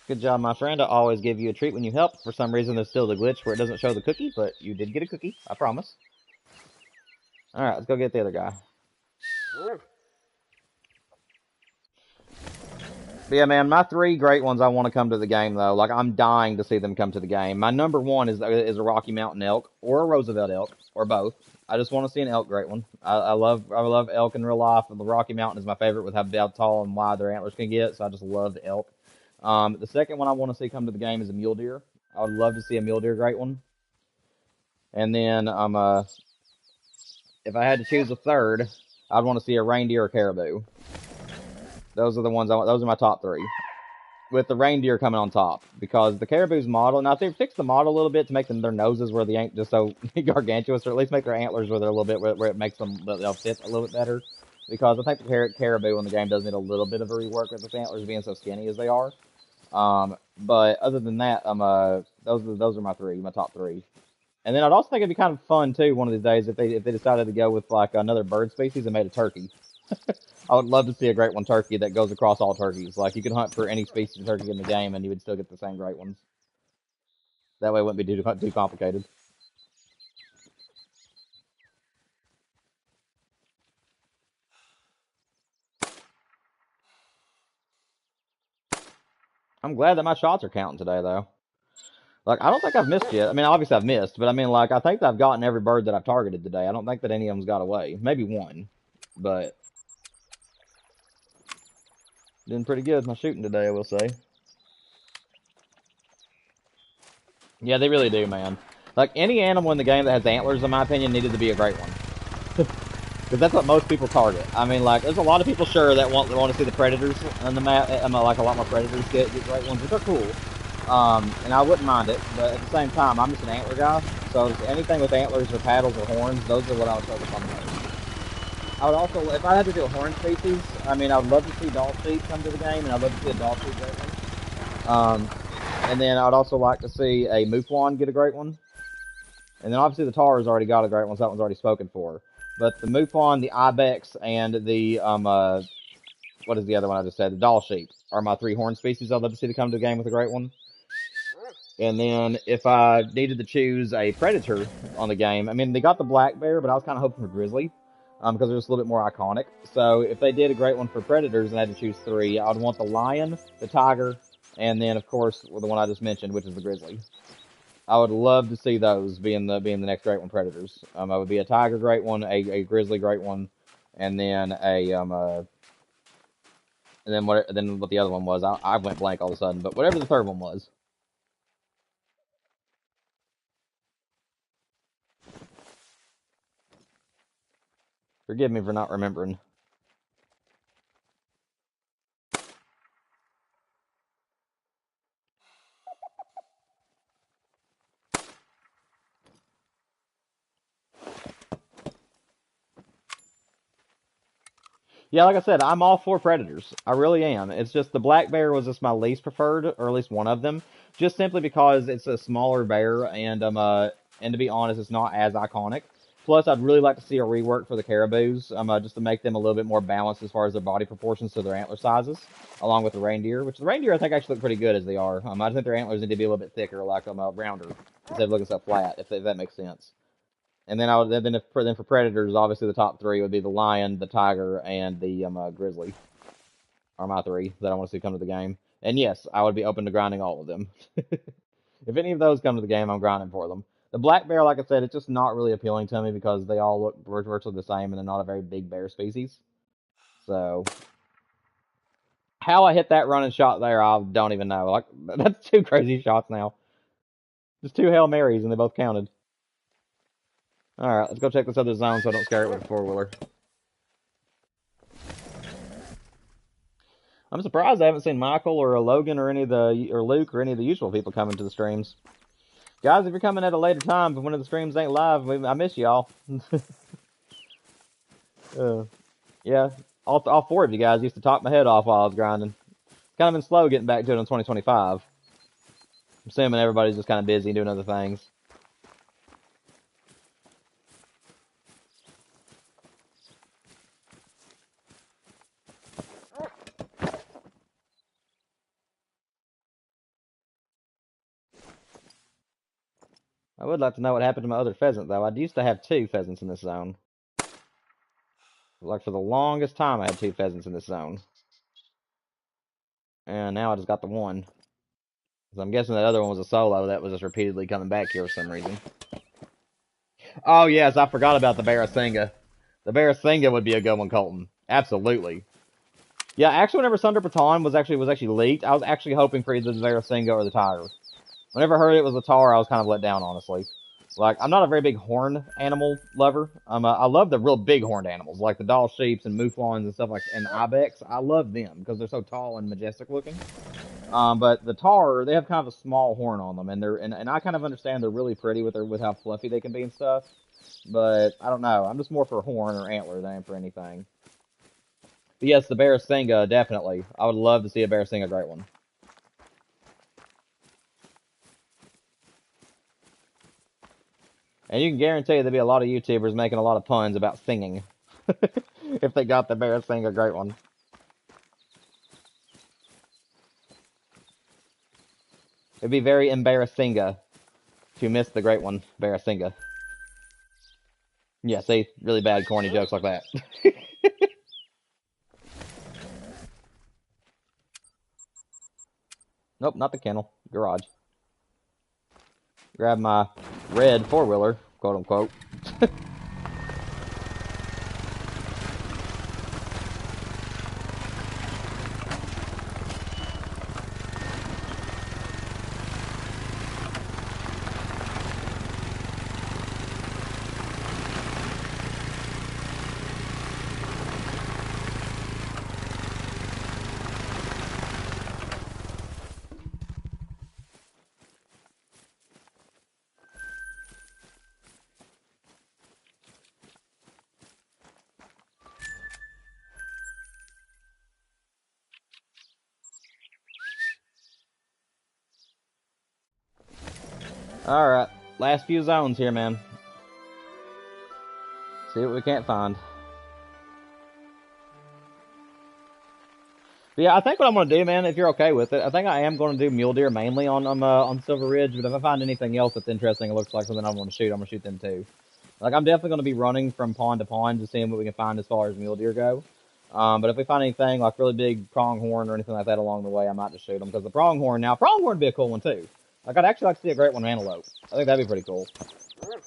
Good job, my friend. I always give you a treat when you help. For some reason, there's still the glitch where it doesn't show the cookie, but you did get a cookie. I promise. Alright, let's go get the other guy. But yeah, man, my 3 great ones I want to come to the game, though. Like, I'm dying to see them come to the game. My number 1 is a Rocky Mountain elk, or a Roosevelt elk, or both. I just want to see an elk great one. I love elk in real life, and the Rocky Mountain is my favorite with how tall and wide their antlers can get, so I just love the elk. The second one I want to see come to the game is a mule deer. I would love to see a mule deer great one. And then, if I had to choose a third, I'd want to see a reindeer or caribou. Those are the ones. Those are my top 3, with the reindeer coming on top, because the caribou's model. Now, if they fix the model a little bit to make their noses where they ain't just so gargantuous, or at least make their antlers where they're a little bit where it makes them they'll fit a little bit better. Because I think the caribou in the game does need a little bit of a rework with its antlers being so skinny as they are. But other than that, those are my top 3. And then I'd also think it'd be kind of fun too one of these days if they decided to go with like another bird species and made a turkey. I would love to see a great one turkey that goes across all turkeys. Like, you could hunt for any species of turkey in the game and you would still get the same great ones. That way it wouldn't be too complicated. I'm glad that my shots are counting today, though. Like, I don't think I've missed yet. I mean, obviously I've missed, but I mean, like, I think I've gotten every bird that I've targeted today. I don't think that any of them's got away. Maybe one, but doing pretty good with my shooting today, I will say. Yeah, they really do, man. Like, any animal in the game that has antlers, in my opinion, needed to be a great one. Because that's what most people target. I mean, like, there's a lot of people, sure, that want to see the predators on the map. Like, a lot more predators get great ones, which are cool. And I wouldn't mind it, but at the same time, I'm just an antler guy. So anything with antlers or paddles or horns, those are what I would focus on the most. I would also, if I had to do a horn species, I mean, I would love to see Doll Sheep come to the game, and I'd love to see a Doll Sheep great one. And then I'd also like to see a Mouflon get a great one. And then obviously the Tar's already got a great one, so that one's already spoken for. But the Mouflon, the Ibex, and the, what is the other one I just said? The Doll Sheep are my 3 horn species I'd love to see to come to the game with a great one. And then if I needed to choose a Predator on the game, I mean, they got the Black Bear, but I was kind of hoping for Grizzly, because they're just a little bit more iconic. So if they did a great one for Predators and I had to choose 3, I would want the Lion, the Tiger, and then, of course, the one I just mentioned, which is the Grizzly. I would love to see those being the next great one Predators. I would be a Tiger great one, a Grizzly great one, and then and then what the other one was. I went blank all of a sudden, but whatever the third one was. Forgive me for not remembering. Yeah, like I said, I'm all for Predators. I really am. It's just the Black Bear was just my least preferred, or at least one of them, just simply because it's a smaller bear, and to be honest, it's not as iconic. Plus, I'd really like to see a rework for the Caribous, just to make them a little bit more balanced as far as their body proportions to their antler sizes, along with the reindeer, which the reindeer I think actually look pretty good as they are. I just think their antlers need to be a little bit thicker, like rounder, instead of looking so flat, if that makes sense. And then for Predators, obviously the top 3 would be the Lion, the Tiger, and the Grizzly. Are my 3 that I want to see come to the game. And yes, I would be open to grinding all of them. If any of those come to the game, I'm grinding for them. The Black Bear, like I said, it's just not really appealing to me because they all look virtually the same and they're not a very big bear species. So, how I hit that running shot there, I don't even know. Like, that's 2 crazy shots now. Just 2 Hail Marys and they both counted. Alright, let's go check this other zone so I don't scare it with a 4-wheeler. I'm surprised I haven't seen Michael or Logan or Luke or any of the usual people coming to the streams. Guys, if you're coming at a later time, but one of the streams ain't live, I miss y'all. Yeah, all 4 of you guys used to talk my head off while I was grinding. Kind of been slow getting back to it in 2025. I'm assuming everybody's just kind of busy doing other things. I would like to know what happened to my other pheasant, though. I used to have 2 pheasants in this zone. Like, for the longest time, I had 2 pheasants in this zone. And now I just got the 1. So I'm guessing that other one was a solo that was just repeatedly coming back here for some reason. Oh, yes, I forgot about the Barasinga. The Barasinga would be a good one, Colton. Absolutely. Yeah, actually, whenever Sunder Baton was actually leaked, I was actually hoping for either the Barasinga or the Tiger. Whenever I heard it was a Tar, I was kind of let down, honestly. Like, I'm not a very big horn animal lover. I love the real big horned animals, like the Doll Sheeps and Mouflons and stuff like that, and the Ibex. I love them because they're so tall and majestic looking. But the Tar, they have kind of a small horn on them, and and I kind of understand they're really pretty with how fluffy they can be and stuff. But I don't know. I'm just more for horn or antler than for anything. But yes, the Barasinga, definitely. I would love to see a Barasinga great one. And you can guarantee there'd be a lot of YouTubers making a lot of puns about singing. If they got the Barasinga great one. It'd be very embarrassing to miss the great one, Barasinga. Yeah, see? Really bad, corny jokes like that. Nope, not the kennel. Garage. Grab my red 4-wheeler, quote unquote. Alright, last few zones here, man. See what we can't find. But yeah, I think what I'm gonna do, man, if you're okay with it, I think I am gonna do mule deer mainly on Silver Ridge. But if I find anything else that's interesting, it looks like something I want to shoot, I'm gonna shoot them too. Like I'm definitely gonna be running from pond to pond, just seeing what we can find as far as mule deer go. But if we find anything like really big pronghorn or anything like that along the way, I might just shoot them because the pronghorn would be a cool one too. Like I'd actually like to see a great one antelope. I think that'd be pretty cool.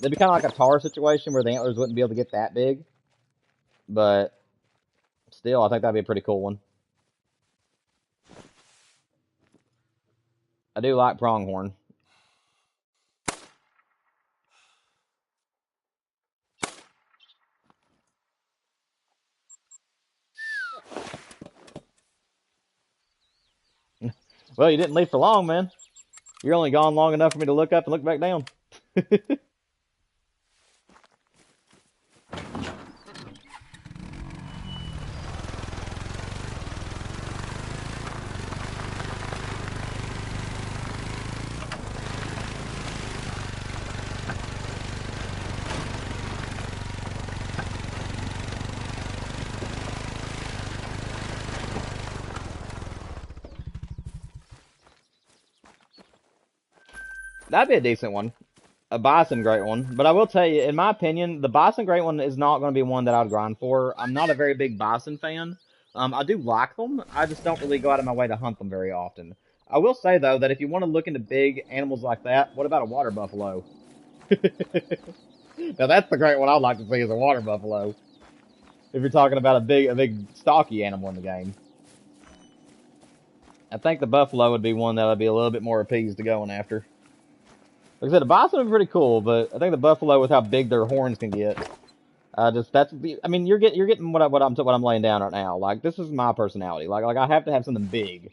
It'd be kind of like a tar situation where the antlers wouldn't be able to get that big, but still, I think that'd be a pretty cool one. I do like pronghorn. Well, you didn't leave for long, man. You're only gone long enough for me to look up and look back down. That'd be a decent one. A bison great one. But I will tell you, in my opinion, the bison great one is not going to be one that I'd grind for. I'm not a very big bison fan. I do like them. I just don't really go out of my way to hunt them very often. I will say, though, that if you want to look into big animals like that, what about a water buffalo? Now, that's the great one I'd like to see is a water buffalo. If you're talking about a big stocky animal in the game. I think the buffalo would be one that I'd be a little bit more appeased to going after. Like I said, the bison would be pretty cool, but I think the buffalo with how big their horns can get, I mean, you're getting what I'm laying down right now. Like this is my personality. Like I have to have something big.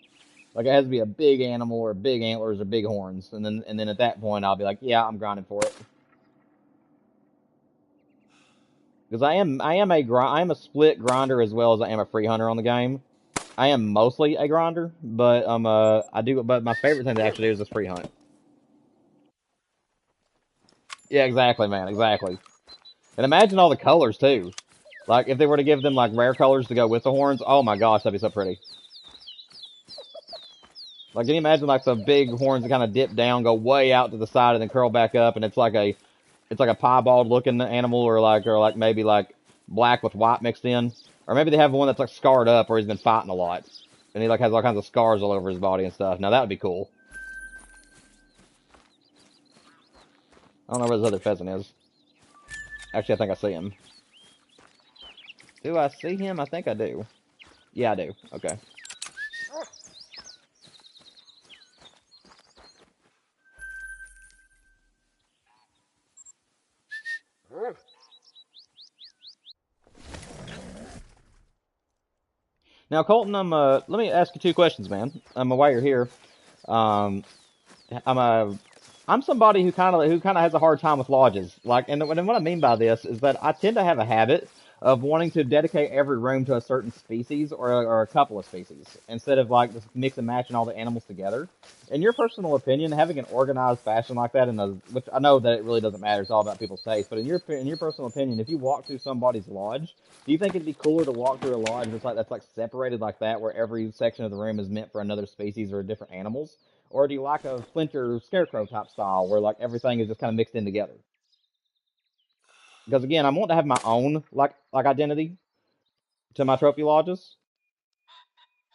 Like it has to be a big animal or big antlers or big horns, and then at that point I'll be like, yeah, I'm grinding for it. Because I am a split grinder as well as I am a free hunter on the game. I am mostly a grinder, but but my favorite thing to actually do is a free hunt. Yeah, exactly, man, exactly. And imagine all the colors too. Like if they were to give them like rare colors to go with the horns, oh my gosh, that'd be so pretty. Like can you imagine like some big horns that kind of dip down, go way out to the side, and then curl back up, and it's like a piebald looking animal, or like maybe like black with white mixed in, or maybe they have one that's like scarred up, or he's been fighting a lot, and he like has all kinds of scars all over his body and stuff. Now that would be cool. I don't know where this other pheasant is. Actually, I think I see him. Do I see him? I think I do. Yeah, I do. Okay. Now, Colton, let me ask you two questions, man. While you're here, um, I'm a, I'm somebody who kind of has a hard time with lodges. Like, and what I mean by this is that I tend to have a habit of wanting to dedicate every room to a certain species or a couple of species instead of like just mix and matching all the animals together. In your personal opinion, having an organized fashion like that, which I know that it really doesn't matter, it's all about people's taste. But in your personal opinion, if you walk through somebody's lodge, do you think it'd be cooler to walk through a lodge that's like separated like that, where every section of the room is meant for another species or different animals? Or do you like a Flincher Scarecrow type style where like everything is just kind of mixed in together? Because again, I want to have my own like identity to my trophy lodges.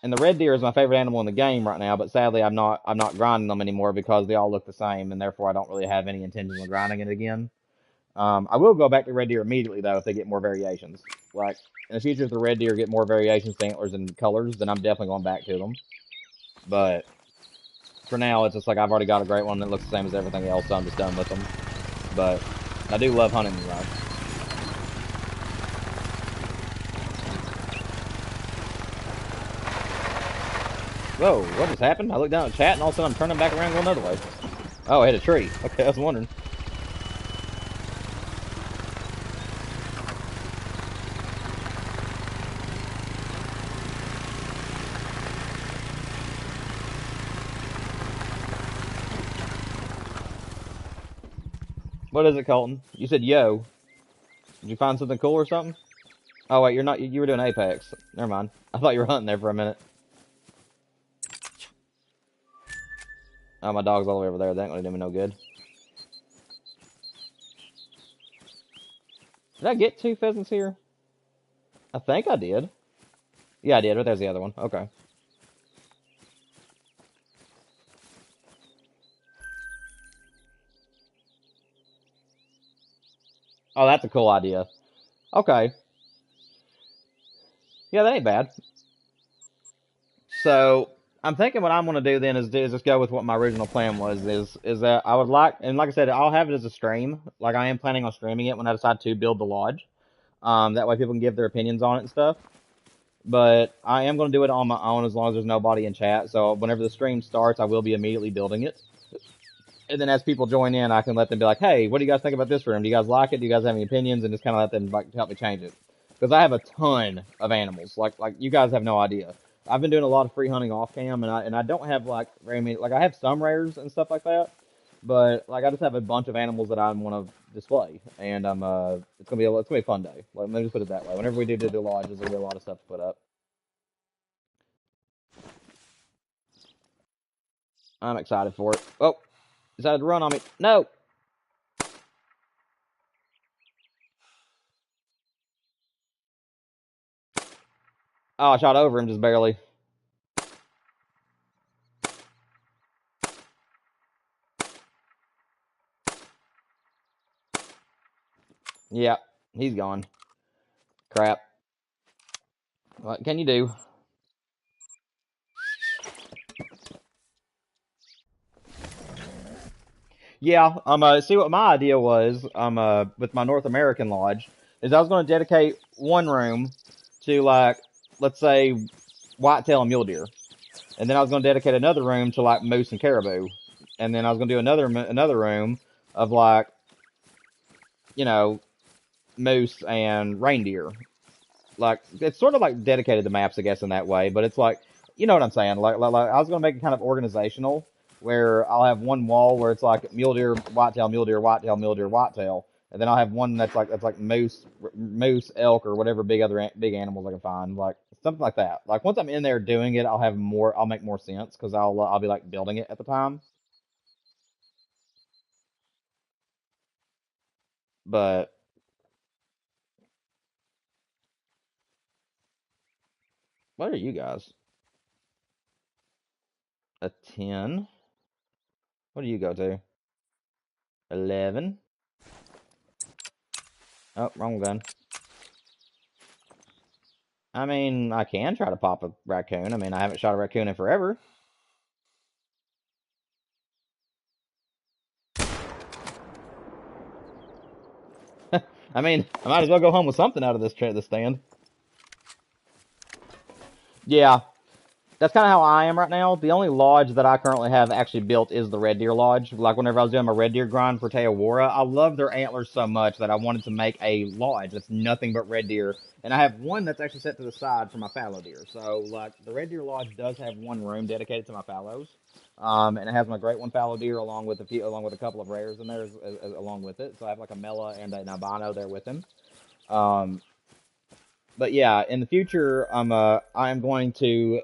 And the red deer is my favorite animal in the game right now, but sadly I'm not grinding them anymore because they all look the same, and therefore I don't really have any intention of grinding it again. I will go back to red deer immediately though if they get more variations. Like in the future, if the red deer get more variations, antlers, and colors, then I'm definitely going back to them. But for now, it's just like I've already got a great one that looks the same as everything else, so I'm just done with them. But I do love hunting them, though. Whoa, what just happened? I looked down at chat and all of a sudden I'm turning back around going another way. Oh, I hit a tree. Okay, I was wondering. What is it, Colton? You said yo. Did you find something cool or something? Oh wait, you're not. You were doing Apex. Never mind. I thought you were hunting there for a minute. Oh, my dog's all the way over there. That ain't gonna do me no good. Did I get 2 pheasants here? I think I did. Yeah, I did. But there's the other one. Okay. Oh, that's a cool idea. Okay. Yeah, that ain't bad. So I'm thinking what I'm gonna do then is just go with what my original plan was. Is that I would like, and like I said, I'll have it as a stream. Like I am planning on streaming it when I decide to build the lodge. That way people can give their opinions on it and stuff. But I am going to do it on my own as long as there's nobody in chat. So whenever the stream starts, I will be immediately building it. And then as people join in, I can let them be like, hey, what do you guys think about this room? Do you guys like it? Do you guys have any opinions? And just kind of let them like help me change it. Because I have a ton of animals. Like you guys have no idea. I've been doing a lot of free hunting off cam, and I don't have like very many. Like I have some rares and stuff like that, but like I just have a bunch of animals that I want to display, and it's gonna be a fun day. Let me just put it that way. Whenever we do the lodges, there'll be a lot of stuff to put up. I'm excited for it. Oh, decided to run on me. No. Oh, I shot over him just barely. Yeah, he's gone. Crap. What can you do? Yeah, see what my idea was, with my North American lodge, is I was going to dedicate one room to, like, let's say, whitetail and mule deer. And then I was going to dedicate another room to, like, moose and caribou. And then I was going to do another room of, like, you know, moose and reindeer. Like, it's sort of like dedicated to maps, I guess, in that way, but it's like, you know what I'm saying? Like I was going to make it kind of organizational, where I'll have one wall where it's like mule deer, whitetail, mule deer, whitetail, mule deer, whitetail, and then I'll have one that's like moose, elk, or whatever big animals I can find, like something like that. Like once I'm in there doing it, I'll make more sense because I'll be like building it at the time. But what are you guys? A 10? What do you go to? 11? Oh, wrong gun. I mean, I can try to pop a raccoon. I mean, I haven't shot a raccoon in forever. I mean, I might as well go home with something out of this stand. Yeah, that's kind of how I am right now. The only lodge that I currently have actually built is the Red Deer Lodge. Like whenever I was doing my Red Deer grind for Teowara, I love their antlers so much that I wanted to make a lodge that's nothing but red deer. And I have one that's actually set to the side for my fallow deer. So like the Red Deer Lodge does have one room dedicated to my fallows. And it has my great one fallow deer along with a couple of rares in there along with it. So I have like a Mela and an albino there with him. Um, but yeah, in the future, I am going to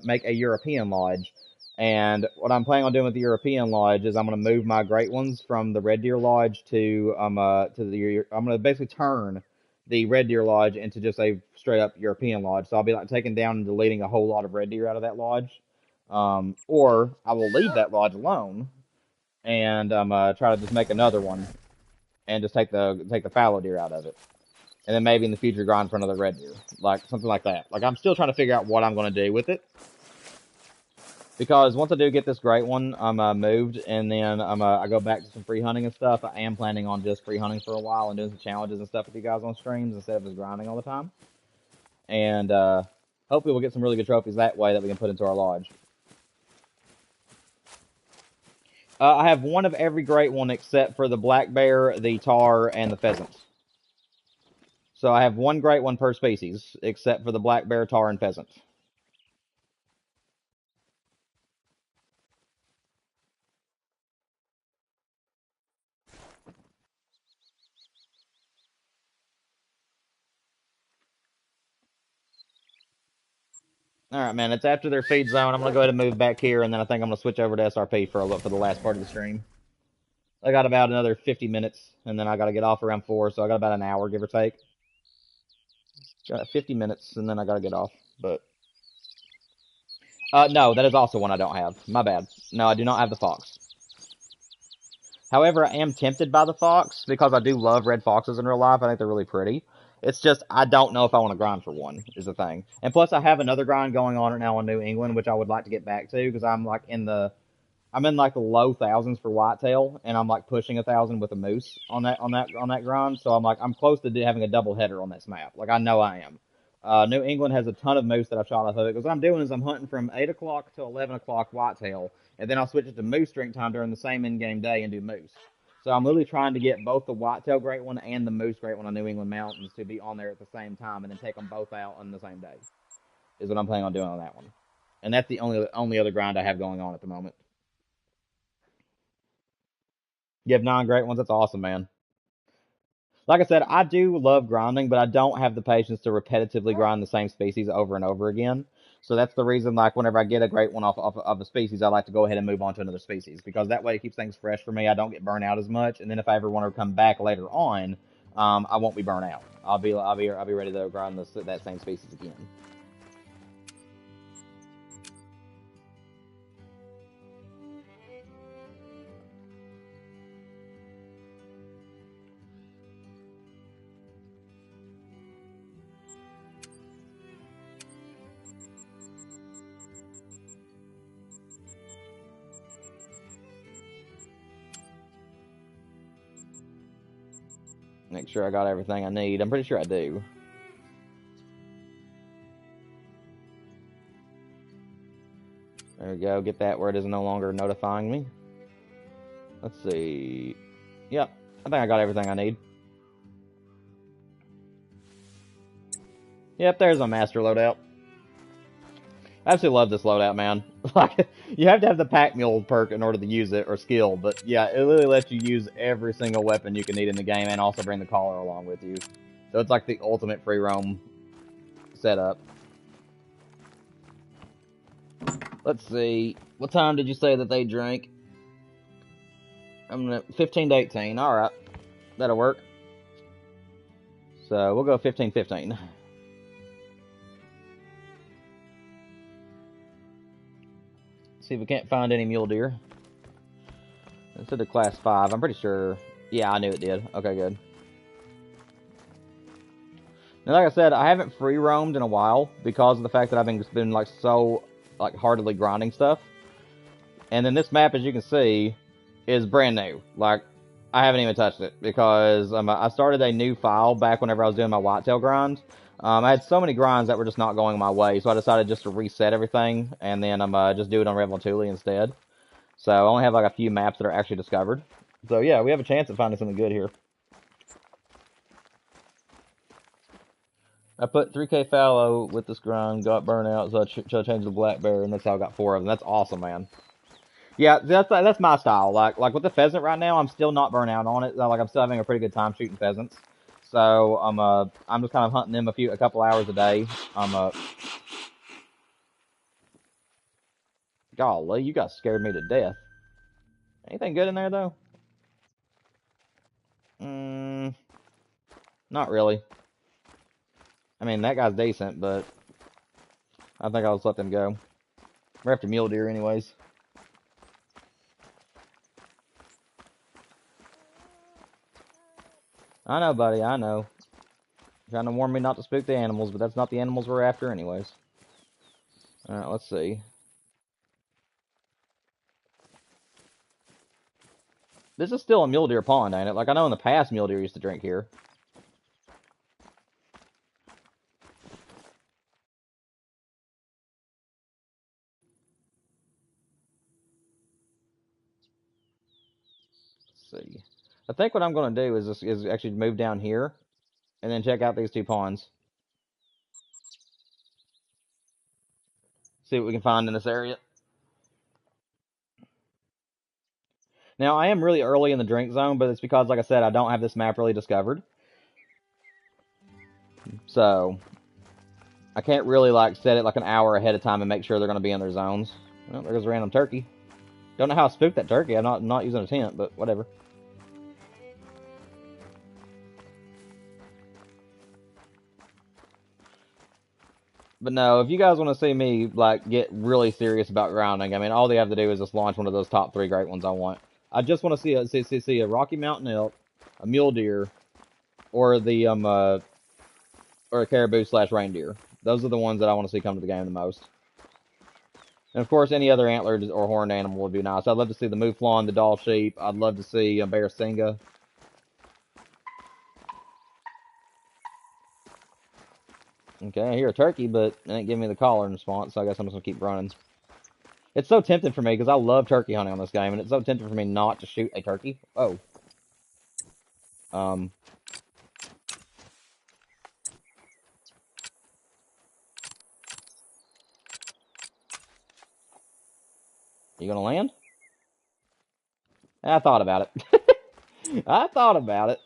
make a European lodge, and what I'm planning on doing with the European lodge is I'm going to move my great ones from the Red Deer Lodge I'm going to basically turn the Red Deer Lodge into just a straight up European lodge. So I'll be like taking down and deleting a whole lot of red deer out of that lodge, or I will leave that lodge alone and try to just make another one and just take the fallow deer out of it, and then maybe in the future grind for another red deer, like something like that. Like I'm still trying to figure out what I'm going to do with it, because once I do get this great one, I'm moved, and then I go back to some free hunting and stuff. I am planning on just free hunting for a while and doing some challenges and stuff with you guys on streams instead of just grinding all the time. And hopefully we'll get some really good trophies that way that we can put into our lodge. I have one of every great one except for the black bear, the tar, and the pheasant. So I have one great one per species, except for the black bear, tar, and pheasant. Alright, man, it's after their feed zone. I'm gonna go ahead and move back here, and then I think I'm gonna switch over to SRP for the last part of the stream. I got about another 50 minutes, and then I gotta get off around 4, so I got about an hour, give or take. Got 50 minutes, and then I gotta get off, but... no, that is also one I don't have. My bad. No, I do not have the fox. However, I am tempted by the fox, because I do love red foxes in real life. I think they're really pretty. It's just, I don't know if I want to grind for one, is the thing. And plus, I have another grind going on right now in New England, which I would like to get back to, because I'm like I'm in like the low thousands for whitetail, and I'm like pushing 1,000 with a moose on that grind. So I'm like, I'm close to having a double header on this map. Like, I know I am. New England has a ton of moose that I've shot off of it, because what I'm doing is I'm hunting from 8 o'clock to 11 o'clock whitetail, and then I'll switch it to moose drink time during the same in-game day and do moose. So I'm literally trying to get both the whitetail great one and the moose great one on New England mountains to be on there at the same time, and then take them both out on the same day. Is what I'm planning on doing on that one. And that's the only other grind I have going on at the moment. You have 9 great ones. That's awesome, man. Like I said, I do love grinding, but I don't have the patience to repetitively grind the same species over and over again. So that's the reason, like, whenever I get a great one off of a species, I like to go ahead and move on to another species, because that way it keeps things fresh for me. I don't get burnt out as much, and then if I ever want to come back later on, I won't be burnt out. I'll be ready to grind that same species again. Make sure I got everything I need. I'm pretty sure I do. There we go. Get that where it is no longer notifying me. Let's see. Yep. I think I got everything I need. Yep, there's my master loadout. I absolutely love this loadout, man. Like, you have to have the pack mule perk in order to use it, or skill, but yeah, it literally lets you use every single weapon you can need in the game, and also bring the collar along with you. So it's like the ultimate free roam setup. Let's see. What time did you say that they drank? I'm gonna 15 to 18. All right, that'll work. So we'll go 15-15. See if we can't find any mule deer. It said they're class 5. I'm pretty sure. Yeah, I knew it did. Okay, good. Now, like I said, I haven't free roamed in a while because of the fact that I've been like so heartedly grinding stuff. And then this map, as you can see, is brand new. Like, I haven't even touched it because I started a new file back whenever I was doing my whitetail grind. I had so many grinds that were just not going my way, so I decided just to reset everything, and then just do it on Revelatouli instead. So I only have like a few maps that are actually discovered. So yeah, we have a chance of finding something good here. I put 3K fallow with this grind, got burnt out, so I changed the black bear, and that's how I got 4 of them. That's awesome, man. Yeah, that's my style. Like with the pheasant right now, I'm still not burnt out on it. Like, I'm still having a pretty good time shooting pheasants. So I'm just kind of hunting them a couple hours a day. Golly, you guys scared me to death. Anything good in there though? Not really. I mean, that guy's decent, but I think I'll just let them go. We're after mule deer anyways. I know, buddy, I know. Trying to warn me not to spook the animals, but that's not the animals we're after anyways. Alright, let's see. This is still a mule deer pond, ain't it? Like, I know in the past mule deer used to drink here. Let's see. I think what I'm going to do is actually move down here and then check out these 2 ponds. See what we can find in this area. Now, I am really early in the drink zone, but it's because, like I said, I don't have this map really discovered. So, I can't really like set it like an hour ahead of time and make sure they're going to be in their zones. Well, there goes a random turkey. Don't know how I spooked that turkey. I'm not using a tent, but whatever. But no, if you guys want to see me like get really serious about grounding, I mean, all they have to do is just launch one of those top 3 great ones I want. I just want to see a Rocky Mountain elk, a mule deer, or the or a caribou / reindeer. Those are the ones that I want to see come to the game the most. And of course, any other antlered or horned animal would be nice. I'd love to see the mouflon, the Dall sheep. I'd love to see a bear singa. Okay, I hear a turkey, but it ain't giving me the caller in response, so I guess I'm just gonna keep running. It's so tempting for me because I love turkey hunting on this game, and it's so tempting for me not to shoot a turkey. Oh. Um. You gonna land? I thought about it. I thought about it.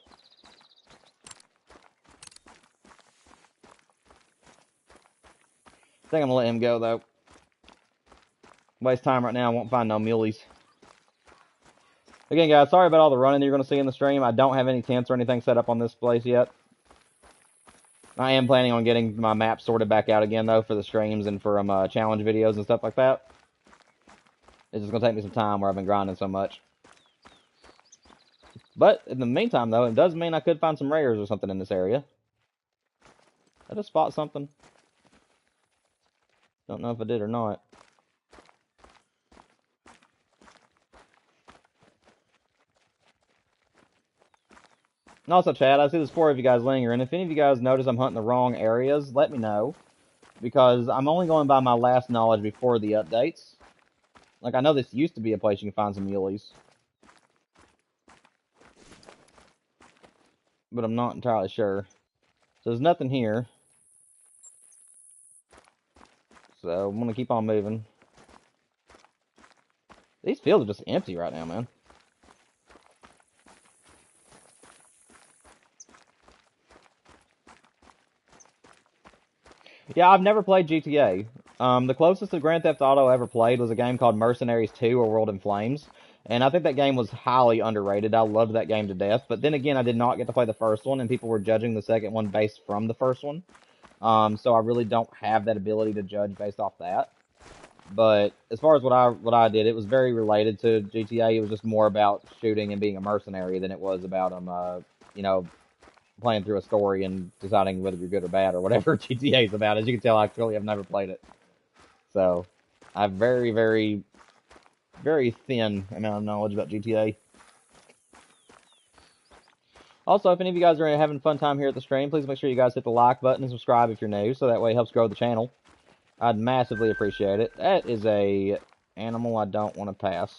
I think I'm gonna let him go though. Waste time right now. I won't find no muleys. Again, guys, sorry about all the running you're gonna see in the stream. I don't have any tents or anything set up on this place yet. I am planning on getting my map sorted back out again though for the streams and for challenge videos and stuff like that. It's just gonna take me some time where I've been grinding so much. But in the meantime, though, it does mean I could find some rares or something in this area. I just spot something. Don't know if I did or not. And also, Chad, I see there's 4 of you guys lingering. If any of you guys notice I'm hunting the wrong areas, let me know. Because I'm only going by my last knowledge before the updates. Like, I know this used to be a place you can find some muleys. But I'm not entirely sure. So there's nothing here. So I'm going to keep on moving. These fields are just empty right now, man. Yeah, I've never played GTA. The closest to Grand Theft Auto I ever played was a game called Mercenaries 2 or World in Flames. And I think that game was highly underrated. I loved that game to death. But then again, I did not get to play the first one, and people were judging the second one based from the first one. So I really don't have that ability to judge based off that. But as far as what I did, it was very related to GTA. It was just more about shooting and being a mercenary than it was about you know, playing through a story and deciding whether you're good or bad or whatever GTA is about. As you can tell, I clearly have never played it. So I have very, very, very thin amount of knowledge about GTA. Also, if any of you guys are having a fun time here at the stream, please make sure you guys hit the like button and subscribe if you're new, so that way it helps grow the channel. I'd massively appreciate it. That is a animal I don't want to pass.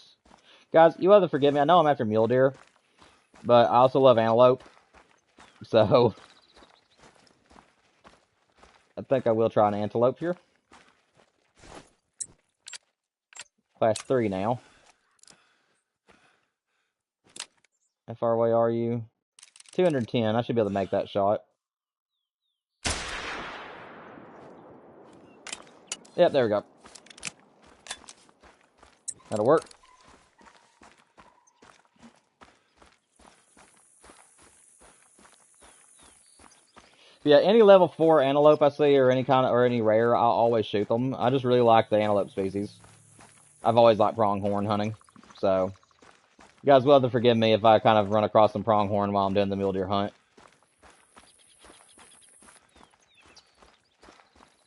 Guys, you have to forgive me. I know I'm after mule deer, but I also love antelope. So I think I will try an antelope here. Class 3 now. How far away are you? 210. I should be able to make that shot. Yep, there we go. That'll work. Yeah, any level 4 antelope I see or any rare, I'll always shoot them. I just really like the antelope species. I've always liked pronghorn hunting, so you guys will have to forgive me if I kind of run across some pronghorn while I'm doing the mule deer hunt.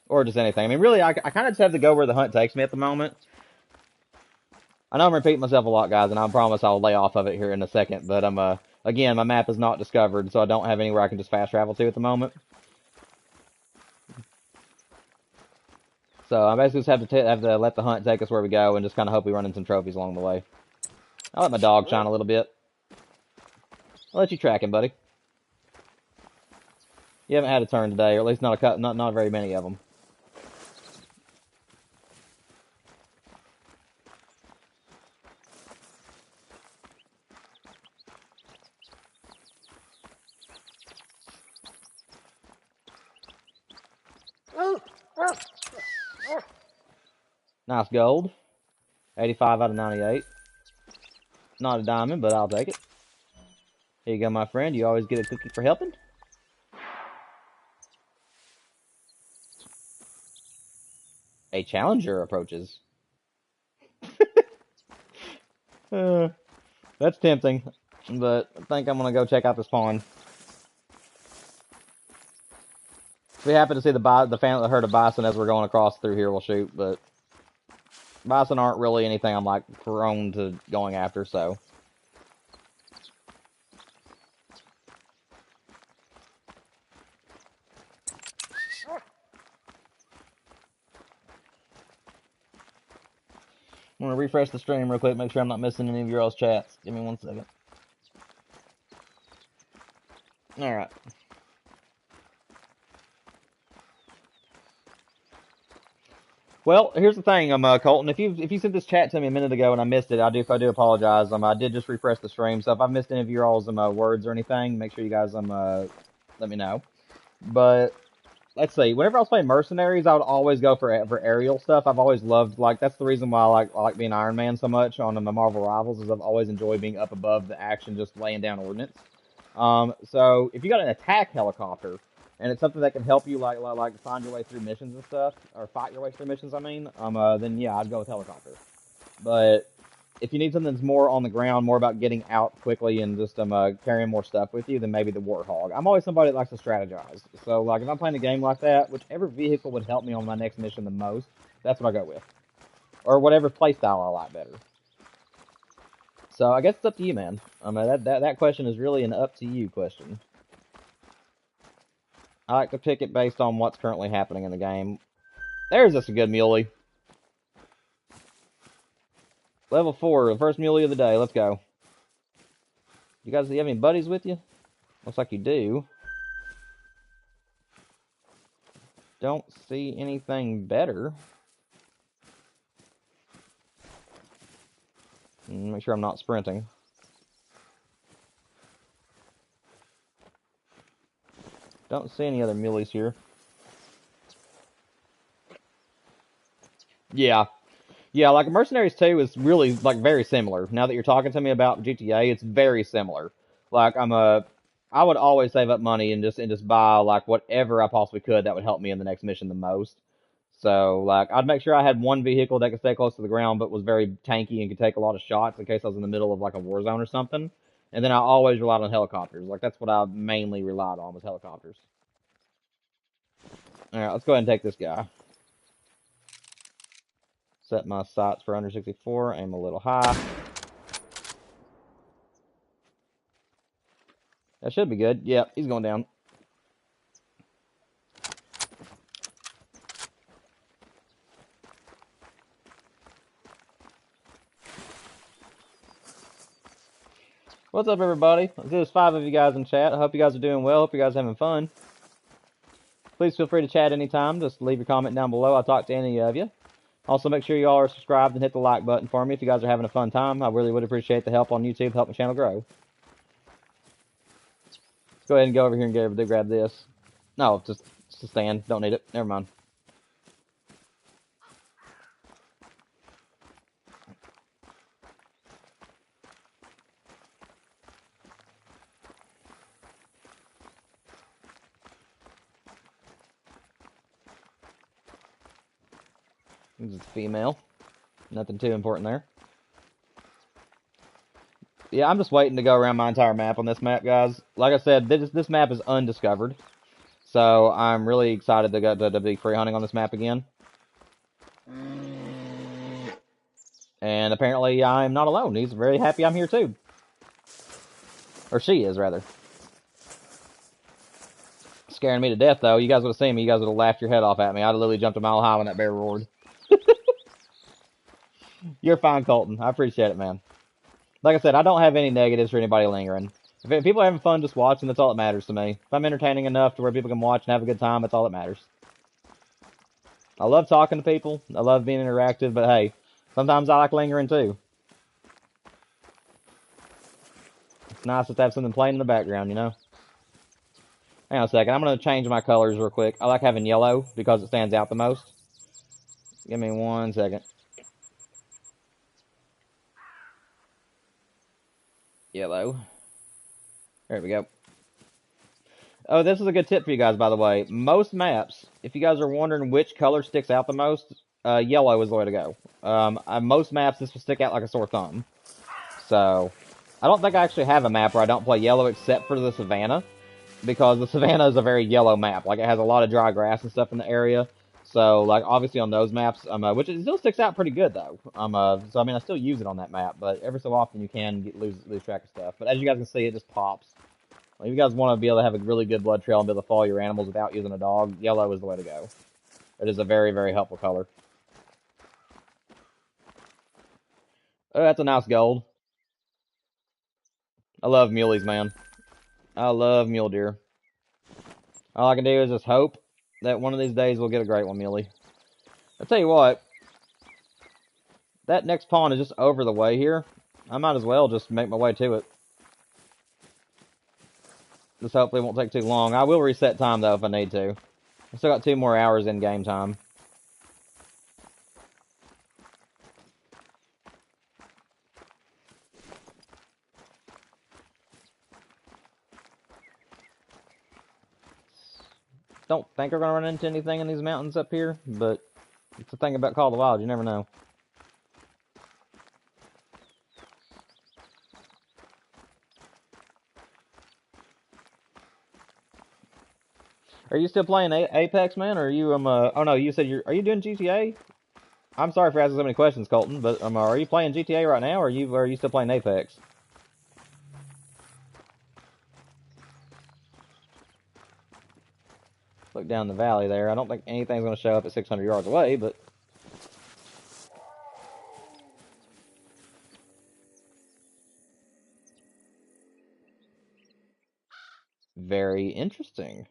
Or just anything. I mean, really, I kind of just have to go where the hunt takes me at the moment. I know I'm repeating myself a lot, guys, and I promise I'll lay off of it here in a second, but again, my map is not discovered, so I don't have anywhere I can just fast travel to at the moment. So I basically just have to let the hunt take us where we go and just kind of hope we run in some trophies along the way. I'll let my dog shine a little bit. I'll let you track him, buddy. You haven't had a turn today, or at least not very many of them. Nice gold. 85 out of 98. Not a diamond, but I'll take it. Here you go, my friend. You always get a cookie for helping. A challenger approaches. That's tempting, but I think I'm gonna go check out the spawn. If we happen to see the herd of bison as we're going across through here, we'll shoot. But bison aren't really anything I'm like prone to going after, so. I'm gonna refresh the stream real quick, make sure I'm not missing any of your all's chats. Give me 1 second. Alright. Well, here's the thing, Colton. If you sent this chat to me a minute ago and I missed it, I do apologize. I did just refresh the stream, so if I've missed any of your all's words or anything, make sure you guys let me know. But let's see. Whenever I was playing Mercenaries, I would always go for aerial stuff. I've always loved, like, that's the reason why I like being Iron Man so much on the Marvel Rivals, is I've always enjoyed being up above the action, just laying down ordnance. So if you got an attack helicopter, and it's something that can help you like find your way through missions and stuff, or fight your way through missions, I mean, then yeah, I'd go with helicopter. But if you need something that's more on the ground, more about getting out quickly and just carrying more stuff with you, then maybe the Warthog. I'm always somebody that likes to strategize. So like if I'm playing a game like that, whichever vehicle would help me on my next mission the most, that's what I go with. Or whatever playstyle I like better. So I guess it's up to you, man. That question is really an up to you question. I like to pick it based on what's currently happening in the game. There's just a good muley. Level 4, the first muley of the day. Let's go. You guys, do you have any buddies with you? Looks like you do. Don't see anything better. Make sure I'm not sprinting. Don't see any other muleys here. Yeah. Yeah, like Mercenaries 2 is really, like, very similar. Now that you're talking to me about GTA, it's very similar. Like, I would always save up money and just buy, like, whatever I possibly could that would help me in the next mission the most. So, like, I'd make sure I had one vehicle that could stay close to the ground but was very tanky and could take a lot of shots in case I was in the middle of, like, a war zone or something. And then I always relied on helicopters. Like, that's what I mainly relied on, was helicopters. Alright, let's go ahead and take this guy. Set my sights for under 64, aim a little high. That should be good. Yep, he's going down. What's up, everybody? There's 5 of you guys in chat. I hope you guys are doing well. Hope you guys are having fun. Please feel free to chat anytime. Just leave your comment down below. I'll talk to any of you. Also, make sure you all are subscribed and hit the like button for me if you guys are having a fun time. I really would appreciate the help on YouTube to help my channel grow. Let's go ahead and go over here and grab this. No, just a stand. Don't need it. Never mind. This is female. Nothing too important there. Yeah, I'm just waiting to go around my entire map on this map, guys. Like I said, this map is undiscovered. So I'm really excited to go to be free hunting on this map again. And apparently I'm not alone. He's very happy I'm here too. Or she is, rather. Scaring me to death, though. You guys would have seen me. You guys would have laughed your head off at me. I'd have literally jumped a mile high when that bear roared. You're fine, Colton. I appreciate it, man. Like I said, I don't have any negatives for anybody lingering. If people are having fun just watching, that's all that matters to me. If I'm entertaining enough to where people can watch and have a good time, that's all that matters. I love talking to people. I love being interactive, but hey, sometimes I like lingering too. It's nice to have something playing in the background, you know? Hang on a second. I'm going to change my colors real quick. I like having yellow because it stands out the most. Give me 1 second. Yellow. There we go. Oh, this is a good tip for you guys, by the way. Most maps, if you guys are wondering which color sticks out the most, yellow is the way to go. Most maps, this will stick out like a sore thumb. So, I don't think I actually have a map where I don't play yellow except for the Savannah, because the Savannah is a very yellow map. Like, it has a lot of dry grass and stuff in the area. So, like, obviously on those maps, which it still sticks out pretty good, though. So, I mean, I still use it on that map, but every so often you can lose track of stuff. But as you guys can see, it just pops. If you guys want to be able to have a really good blood trail and be able to follow your animals without using a dog, yellow is the way to go. It is a very, very helpful color. Oh, that's a nice gold. I love muleys, man. I love mule deer. All I can do is just hope that one of these days we'll get a great one, muley. I'll tell you what, that next pond is just over the way here. I might as well just make my way to it. This hopefully won't take too long. I will reset time, though, if I need to. I still got 2 more hours in game time. Don't think we're going to run into anything in these mountains up here, but it's the thing about Call of the Wild, you never know. Are you still playing Apex, man, or are you, oh no, you said are you doing GTA? I'm sorry for asking so many questions, Colton, but, are you playing GTA right now, or are you still playing Apex? Look down the valley there. I don't think anything's going to show up at 600 yards away, but... Very interesting.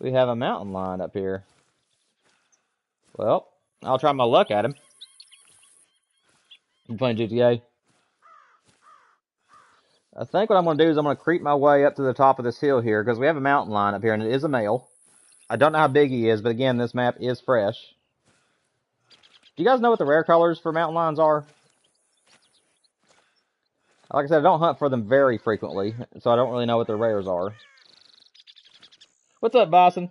We have a mountain lion up here. Well, I'll try my luck at him. You playing GTA? I think what I'm going to do is I'm going to creep my way up to the top of this hill here, because we have a mountain lion up here, and it is a male. I don't know how big he is, but again, this map is fresh. Do you guys know what the rare colors for mountain lions are? Like I said, I don't hunt for them very frequently, so I don't really know what their rares are. What's up, Boston?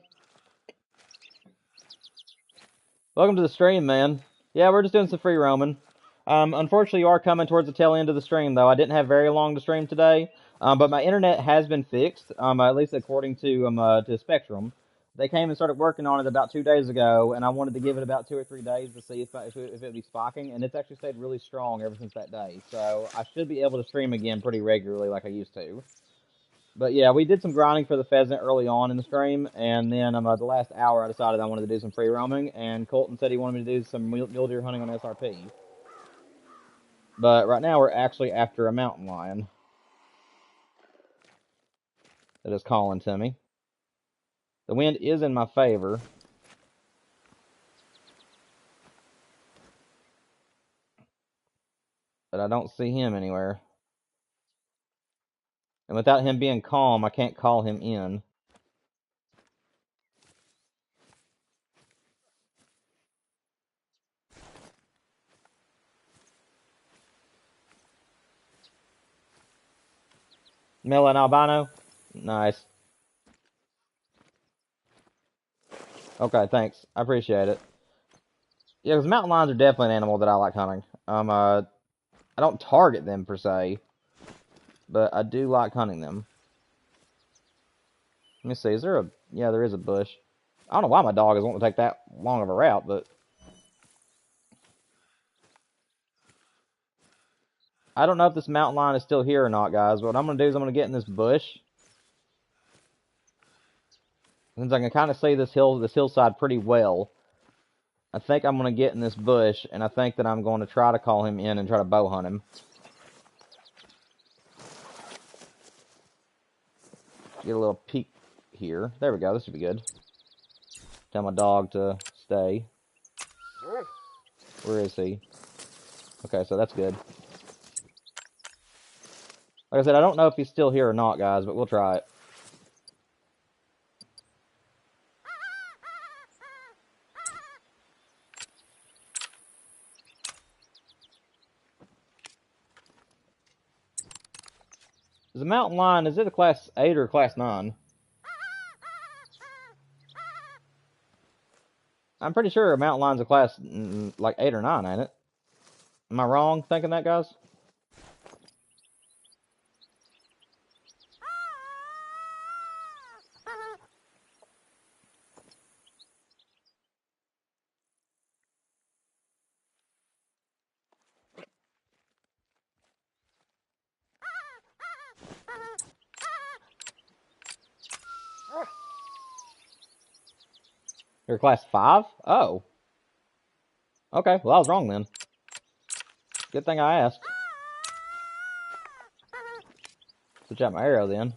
Welcome to the stream, man. Yeah, we're just doing some free roaming. Unfortunately, you are coming towards the tail end of the stream, though. I didn't have very long to stream today, but my internet has been fixed, at least according to Spectrum. They came and started working on it about 2 days ago, and I wanted to give it about 2 or 3 days to see if it would be spocking, and it's actually stayed really strong ever since that day. So I should be able to stream again pretty regularly like I used to. But yeah, we did some grinding for the pheasant early on in the stream, and then the last hour I decided I wanted to do some free roaming, and Colton said he wanted me to do some mule deer hunting on SRP. But right now we're actually after a mountain lion that is calling to me. The wind is in my favor. But I don't see him anywhere. And without him being calm, I can't call him in. Male and albino? Nice. Okay, thanks. I appreciate it. Yeah, because mountain lions are definitely an animal that I like hunting. I don't target them per se, but I do like hunting them. Let me see, is there a... Yeah, there is a bush. I don't know why my dog is wanting to take that long of a route, but... I don't know if this mountain lion is still here or not, guys. What I'm going to do is I'm going to get in this bush. Since I can kind of see this hillside pretty well, I think I'm going to get in this bush, and I think that I'm going to try to call him in and try to bow hunt him. Get a little peek here. There we go. This should be good. Tell my dog to stay. Where is he? Okay, so that's good. Like I said, I don't know if he's still here or not, guys, but we'll try it. Is a mountain lion, is it a class 8 or a class 9? I'm pretty sure a mountain lion's a class, like, 8 or 9, ain't it? Am I wrong thinking that, guys? You're class 5? Oh. Okay, well, I was wrong then. Good thing I asked. Switch out my arrow then.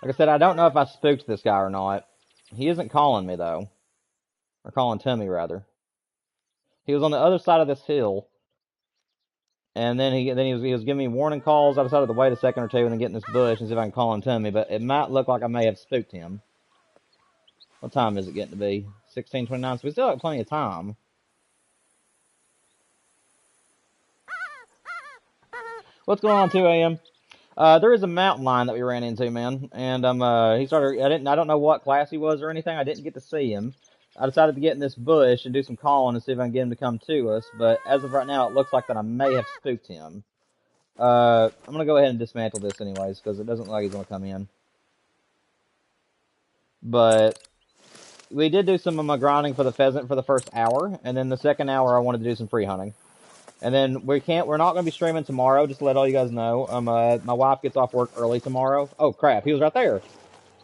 Like I said, I don't know if I spooked this guy or not. He isn't calling me, though. Or calling to me, rather. He was on the other side of this hill. And then he was giving me warning calls. I decided to wait a second or two and then get in this bush and see if I can call him to me. But it might look like I may have spooked him. What time is it getting to be? 16:29. So we still have plenty of time. What's going on, 2 a.m.? There is a mountain lion that we ran into, man. And he started. I don't know what class he was or anything. I didn't get to see him. I decided to get in this bush and do some calling and see if I can get him to come to us. But as of right now, it looks like that I may have spooked him. I'm gonna go ahead and dismantle this anyways because it doesn't look like he's gonna come in. But we did do some of my grinding for the pheasant for the first hour, and then the second hour I wanted to do some free hunting. And then we're not gonna be streaming tomorrow, just to let all you guys know. My wife gets off work early tomorrow. Oh crap, he was right there.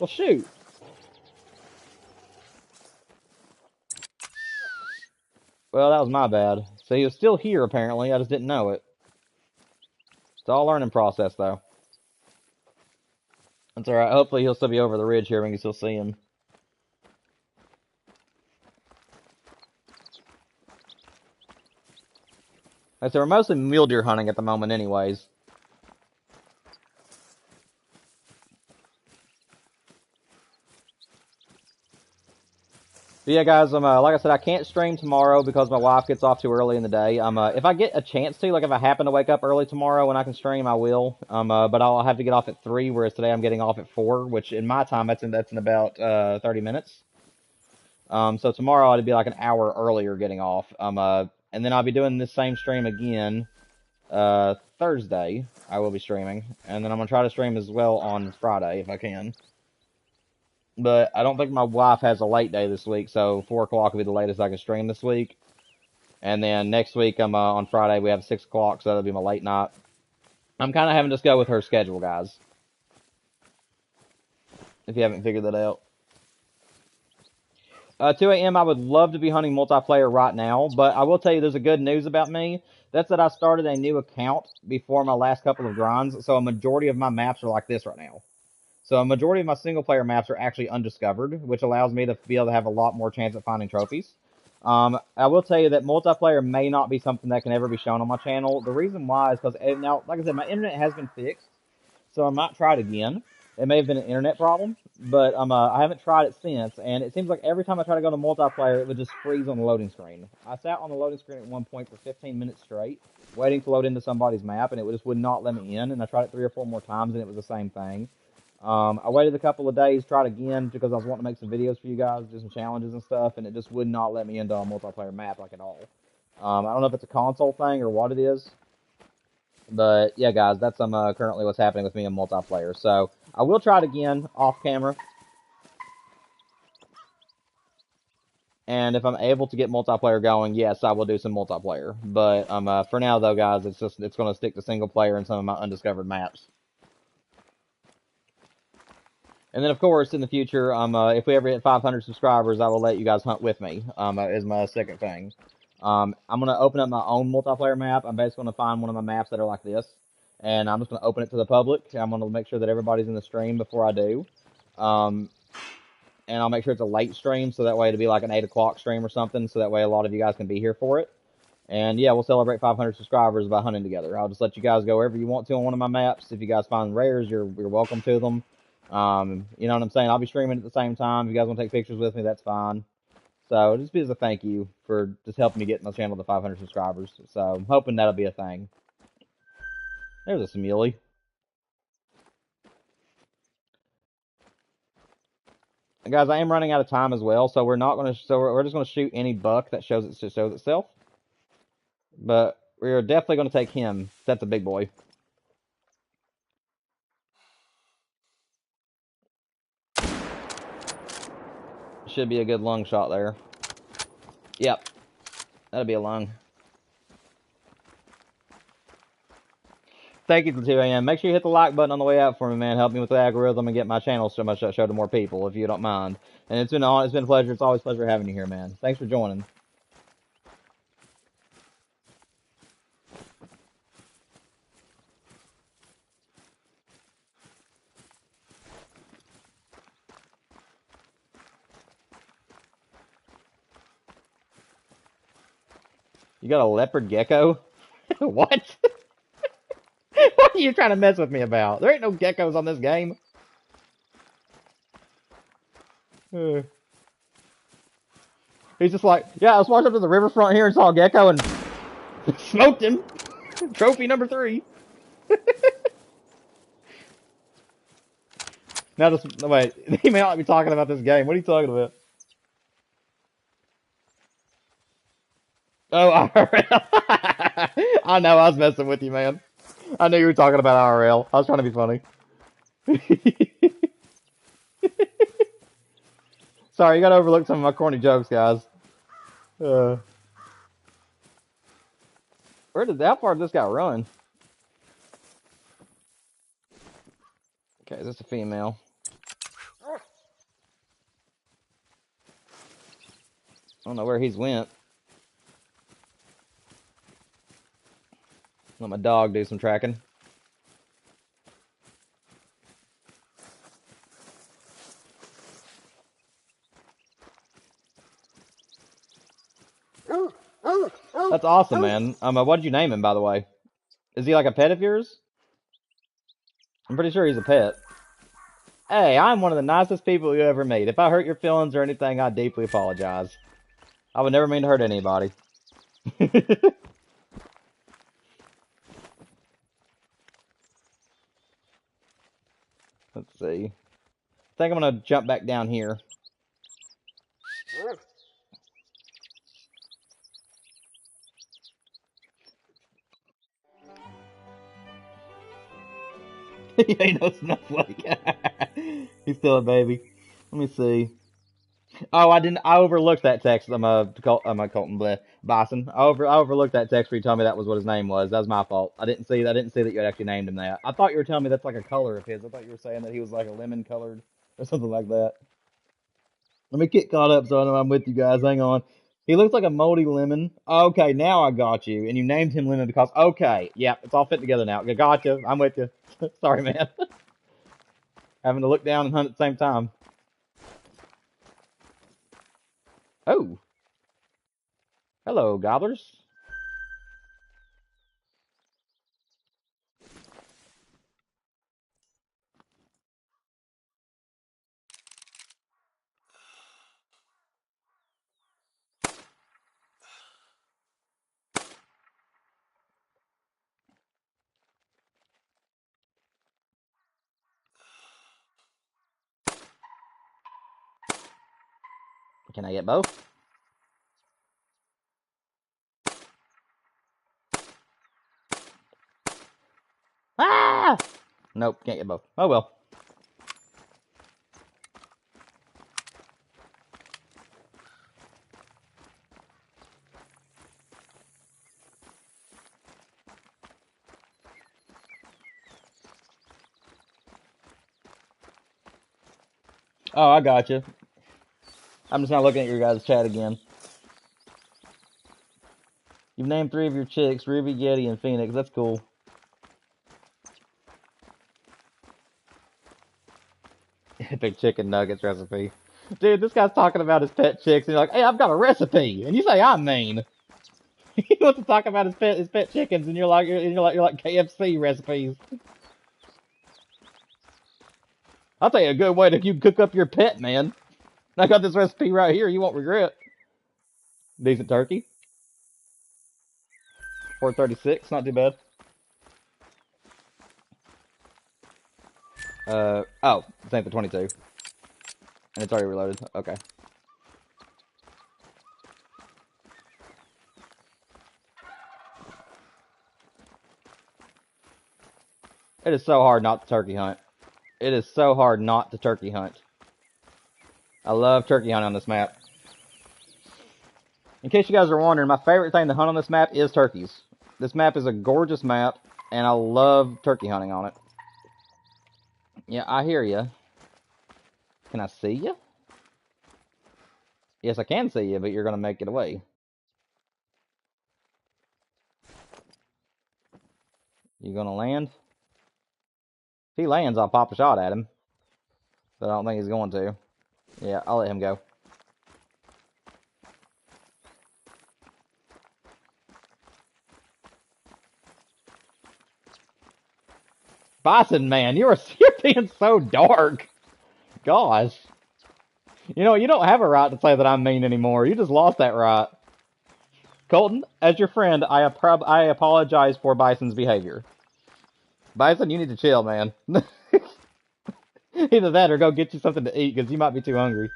Well shoot. Well, that was my bad. So he was still here apparently, I just didn't know it. It's all learning process though. That's alright, hopefully he'll still be over the ridge here, we can still see him. Like, so we're mostly mule deer hunting at the moment anyways. But yeah, guys, like I said, I can't stream tomorrow because my wife gets off too early in the day. If I get a chance to, like if I happen to wake up early tomorrow and I can stream, I will. But I'll have to get off at 3, whereas today I'm getting off at 4, which in my time, that's in about 30 minutes. So tomorrow I'd be like an hour earlier getting off. And then I'll be doing this same stream again Thursday. I will be streaming. And then I'm going to try to stream as well on Friday if I can. But I don't think my wife has a late day this week, so 4 o'clock will be the latest I can stream this week. And then next week, on Friday, we have 6 o'clock, so that'll be my late night. I'm kind of having to go with her schedule, guys. If you haven't figured that out. 2 a.m., I would love to be hunting multiplayer right now, but I will tell you there's a good news about me. That's that I started a new account before my last couple of grinds, so a majority of my maps are like this right now. So a majority of my single-player maps are actually undiscovered, which allows me to be able to have a lot more chance at finding trophies. I will tell you that multiplayer may not be something that can ever be shown on my channel. The reason why is because, now, like I said, my internet has been fixed, so I might try it again. It may have been an internet problem, but I haven't tried it since, and it seems like every time I try to go to multiplayer, it would just freeze on the loading screen. I sat on the loading screen at one point for 15 minutes straight, waiting to load into somebody's map, and it just would not let me in, and I tried it 3 or 4 more times, and it was the same thing. I waited a couple of days, tried again, because I was wanting to make some videos for you guys, do some challenges and stuff, and it just would not let me into a multiplayer map, like, at all. I don't know if it's a console thing or what it is, but, yeah, guys, that's currently what's happening with me in multiplayer. So, I will try it again, off camera. And if I'm able to get multiplayer going, yes, I will do some multiplayer. But, for now, though, guys, it's going to stick to single player and some of my undiscovered maps. And then, of course, in the future, if we ever hit 500 subscribers, I will let you guys hunt with me, is my second thing. I'm going to open up my own multiplayer map. I'm basically going to find one of my maps that are like this, and I'm just going to open it to the public. I'm going to make sure that everybody's in the stream before I do. And I'll make sure it's a late stream, so that way it'll be like an 8 o'clock stream or something, so that way a lot of you guys can be here for it. And, yeah, we'll celebrate 500 subscribers by hunting together. I'll just let you guys go wherever you want to on one of my maps. If you guys find rares, you're welcome to them. You know what I'm saying? I'll be streaming at the same time. If you guys want to take pictures with me, that's fine. So just be as a thank you for just helping me get my channel to 500 subscribers. So I'm hoping that'll be a thing. There's a Simuli. And guys, I am running out of time as well, so we're not gonna. So we're just gonna shoot any buck that shows itself. But we're definitely gonna take him. That's a big boy. Should be a good lung shot there. Yep, that'll be a lung. Thank you for 2 a.m. Make sure you hit the like button on the way out for me, man. Help me with the algorithm and get my channel so much show to more people, if you don't mind. And it's been a pleasure. It's always a pleasure having you here, man. Thanks for joining. You got a leopard gecko? What? What are you trying to mess with me about? There ain't no geckos on this game. He's just like, yeah, I was walking up to the riverfront here and saw a gecko and smoked him. Trophy number 3. Now just, wait, he may not be talking about this game. What are you talking about? Oh, IRL. I know, I was messing with you, man. I knew you were talking about IRL. I was trying to be funny. Sorry, you gotta overlook some of my corny jokes, guys. How far did this guy run? Okay, is this a female? I don't know where he's went. Let my dog do some tracking. That's awesome, man. What did you name him, by the way? Is he like a pet of yours? I'm pretty sure he's a pet. Hey, I'm one of the nicest people you ever meet. If I hurt your feelings or anything, I deeply apologize. I would never mean to hurt anybody. Let's see. I think I'm gonna jump back down here. He ain't no snowflake. He's still a baby. Let me see. Oh, I overlooked that text. I'm a Colton Bison. I overlooked that text where you told me that was what his name was. That was my fault. I didn't see that you had actually named him that. I thought you were telling me that's like a color of his. I thought you were saying that he was like a lemon colored or something like that. Let me get caught up so I know I'm with you guys. Hang on. He looks like a moldy lemon. Okay, now I got you. And you named him Lemon because, okay, yeah, it's all fit together now. Gotcha. I'm with you. Sorry, man. Having to look down and hunt at the same time. Oh. Hello, gobblers. Can I get both? Ah! Nope, can't get both. Oh well. Oh, I got you. I'm just not looking at your guys' chat again. You've named 3 of your chicks, Ruby, Yeti, and Phoenix. That's cool. Epic chicken nuggets recipe. Dude, this guy's talking about his pet chicks, and you're like, hey, I've got a recipe. And you say I'm mean. He wants to talk about his pet chickens, and you're like KFC recipes. I'll tell you a good way to you cook up your pet, man. I got this recipe right here. You won't regret. Decent turkey. 436, not too bad. Oh, this ain't the 22. And it's already reloaded. Okay. It is so hard not to turkey hunt. It is so hard not to turkey hunt. I love turkey hunting on this map. In case you guys are wondering, my favorite thing to hunt on this map is turkeys. This map is a gorgeous map, and I love turkey hunting on it. Yeah, I hear you. Can I see you? Yes, I can see you, but you're going to make it away. You going to land? If he lands, I'll pop a shot at him. But I don't think he's going to. Yeah, I'll let him go. Bison, man, you're being so dark. Gosh. You know, you don't have a right to say that I'm mean anymore. You just lost that right. Colton, as your friend, I apologize for Bison's behavior. Bison, you need to chill, man. Either that or go get you something to eat, because you might be too hungry.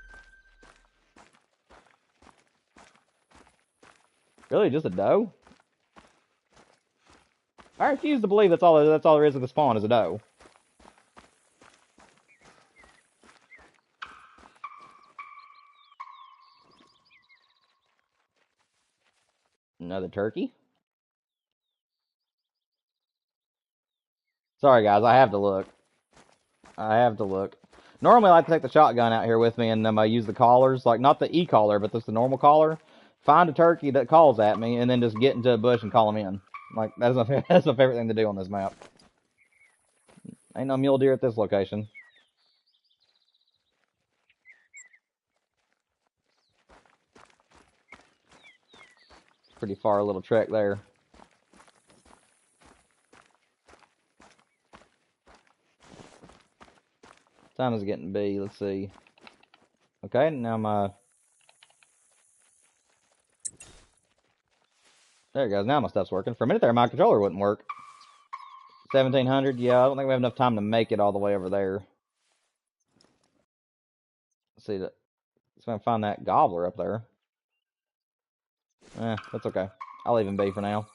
Really, just a doe? I refuse to believe that's all there is of the spawn is a doe. Another turkey? Sorry, guys, I have to look. I have to look. Normally, I like to take the shotgun out here with me and I use the collars, like not the e-collar, but just the normal collar. Find a turkey that calls at me, and then just get into a bush and call him in. Like, that's my favorite thing to do on this map. Ain't no mule deer at this location. Pretty far little trek there. Time is getting B. Let's see. Okay, now my... There it goes. Now my stuff's working. For a minute there, my controller wouldn't work. 1700. Yeah, I don't think we have enough time to make it all the way over there. Let's see. Let's try and find that gobbler up there. That's okay. I'll leave him be for now.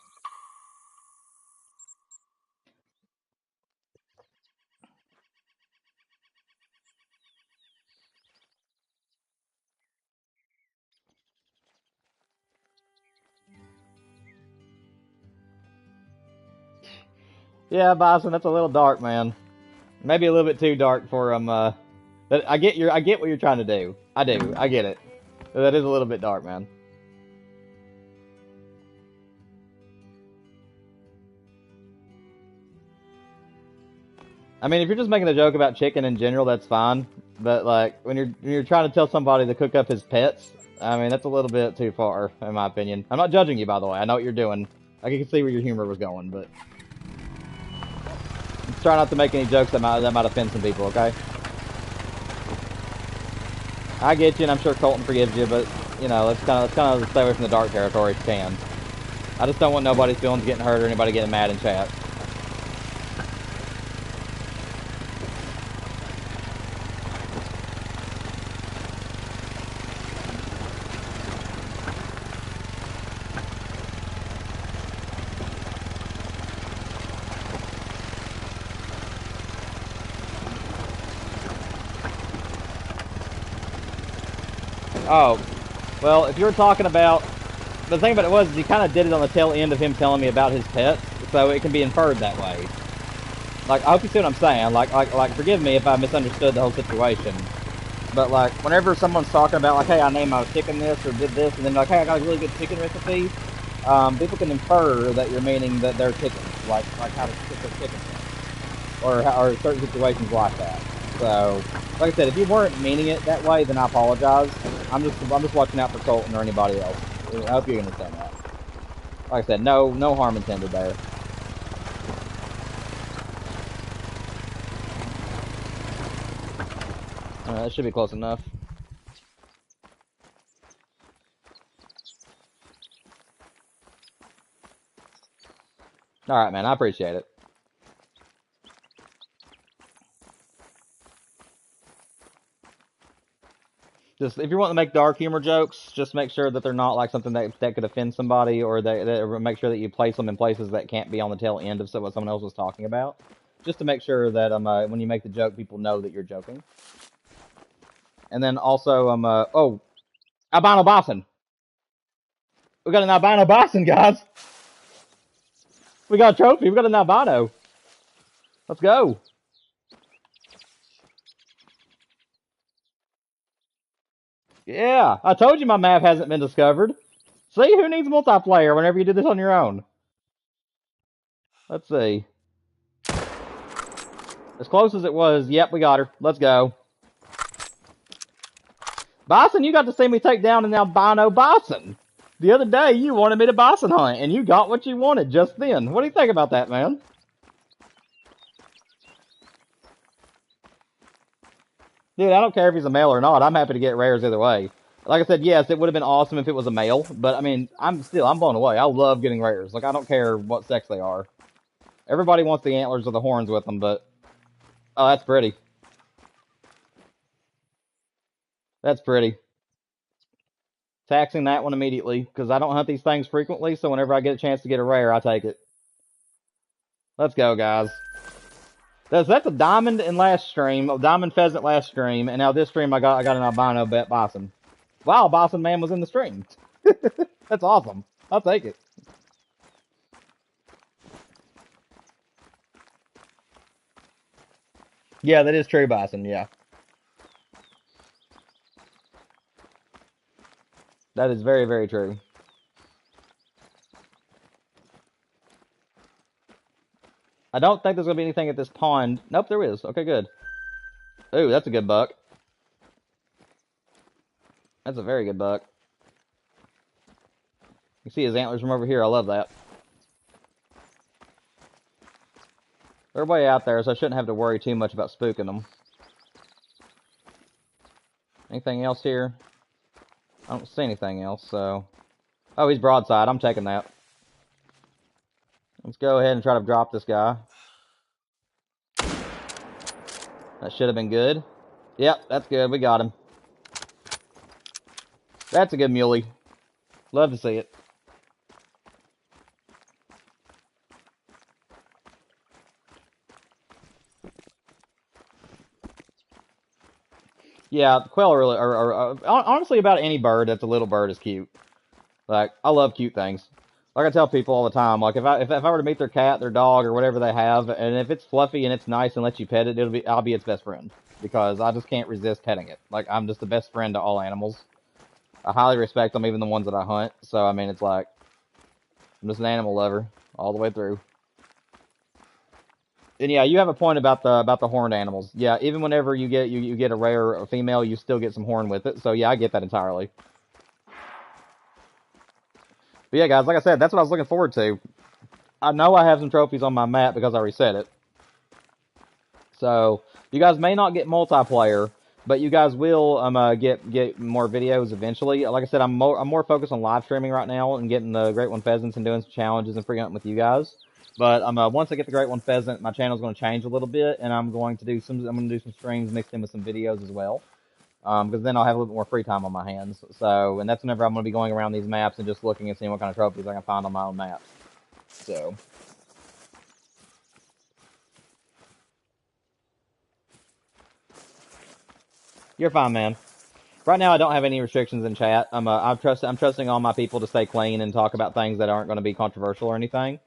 Yeah, Bison, that's a little dark, man. Maybe a little bit too dark for him. But I get what you're trying to do. I do. I get it. But that is a little bit dark, man. I mean, if you're just making a joke about chicken in general, that's fine. But like when you're trying to tell somebody to cook up his pets, I mean that's a little bit too far, in my opinion. I'm not judging you, by the way. I know what you're doing. I can see where your humor was going, but let's try not to make any jokes that might offend some people. Okay? I get you, and I'm sure Colton forgives you, but you know, let's kind of stay away from the dark territory if you can. I just don't want nobody's feelings getting hurt or anybody getting mad in chat. Oh, well, if you're talking about... The thing about it was, he kind of did it on the tail end of him telling me about his pets, so it can be inferred that way. Like, I hope you see what I'm saying. Like, forgive me if I misunderstood the whole situation. But, like, whenever someone's talking about, like, hey, I named my chicken this or did this, and then, like, hey, I got a really good chicken recipe, people can infer that you're meaning that they're chickens. Like how to cook their chicken. Or certain situations like that. So, like I said, if you weren't meaning it that way, then I apologize. I'm just watching out for Colton or anybody else. I hope you understand that. Like I said, no harm intended there. That should be close enough. Alright, man, I appreciate it. Just, if you want to make dark humor jokes, just make sure that they're not like something that could offend somebody, or that make sure that you place them in places that can't be on the tail end of what someone else was talking about. Just to make sure that when you make the joke, people know that you're joking. And then also, oh, albino bison. We got an albino bison, guys. We got a trophy. We got an albino. Let's go. Yeah, I told you my map hasn't been discovered. See, who needs multiplayer whenever you do this on your own? Let's see. As close as it was, yep, we got her. Let's go. Bison, you got to see me take down an albino bison. The other day, you wanted me to bison hunt, and you got what you wanted just then. What do you think about that, man? Dude, I don't care if he's a male or not. I'm happy to get rares either way. Like I said, yes, it would have been awesome if it was a male, but I mean, I'm blown away. I love getting rares. Like, I don't care what sex they are. Everybody wants the antlers or the horns with them, but... Oh, that's pretty. That's pretty. Taxing that one immediately, because I don't hunt these things frequently, so whenever I get a chance to get a rare, I take it. Let's go, guys. That's a diamond in last stream, a diamond pheasant last stream, and now this stream I got an albino bison. Wow, Bison Man was in the stream. That's awesome. I'll take it. Yeah, that is true, Bison, yeah. That is very, very true. I don't think there's going to be anything at this pond. Nope, there is. Okay, good. Ooh, that's a good buck. That's a very good buck. You see his antlers from over here. I love that. They're way out there, so I shouldn't have to worry too much about spooking them. Anything else here? I don't see anything else, so... Oh, he's broadside. I'm taking that. Let's go ahead and try to drop this guy. That should have been good. Yep, that's good. We got him. That's a good muley. Love to see it. Yeah, quail are really... honestly, about any bird that's a little bird is cute. Like, I love cute things. Like I tell people all the time, like if I were to meet their cat, their dog, or whatever they have, and if it's fluffy and it's nice and lets you pet it, I'll be its best friend, because I just can't resist petting it. Like, I'm just the best friend to all animals. I highly respect them, even the ones that I hunt. So I mean, it's like I'm just an animal lover all the way through. And yeah, you have a point about the horned animals. Yeah, even whenever you get a rare female, you still get some horn with it. So yeah, I get that entirely. But yeah, guys, like I said, that's what I was looking forward to. I know I have some trophies on my map because I reset it. So, you guys may not get multiplayer, but you guys will get more videos eventually. Like I said, I'm more focused on live streaming right now and getting the Great One Pheasants and doing some challenges and free hunting with you guys. But once I get the Great One Pheasant, my channel's going to change a little bit, and I'm going to do some streams mixed in with some videos as well. Because then I'll have a little bit more free time on my hands. So, and that's whenever I'm going to be going around these maps and just looking and seeing what kind of trophies I can find on my own maps. So. You're fine, man. Right now, I don't have any restrictions in chat. I'm trusting all my people to stay clean and talk about things that aren't going to be controversial or anything.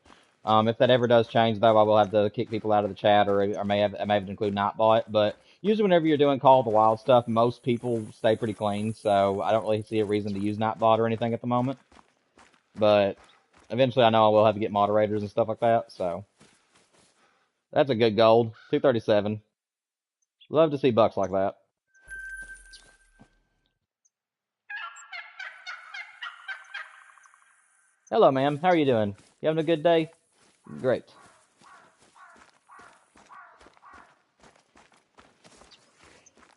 If that ever does change, though, I will have to kick people out of the chat, or I may have to include Nightbot. But usually, whenever you're doing Call of the Wild stuff, most people stay pretty clean, so I don't really see a reason to use Nightbot or anything at the moment. But eventually, I know I will have to get moderators and stuff like that. So that's a good gold. 237. Love to see bucks like that. Hello, ma'am. How are you doing? You having a good day? Great.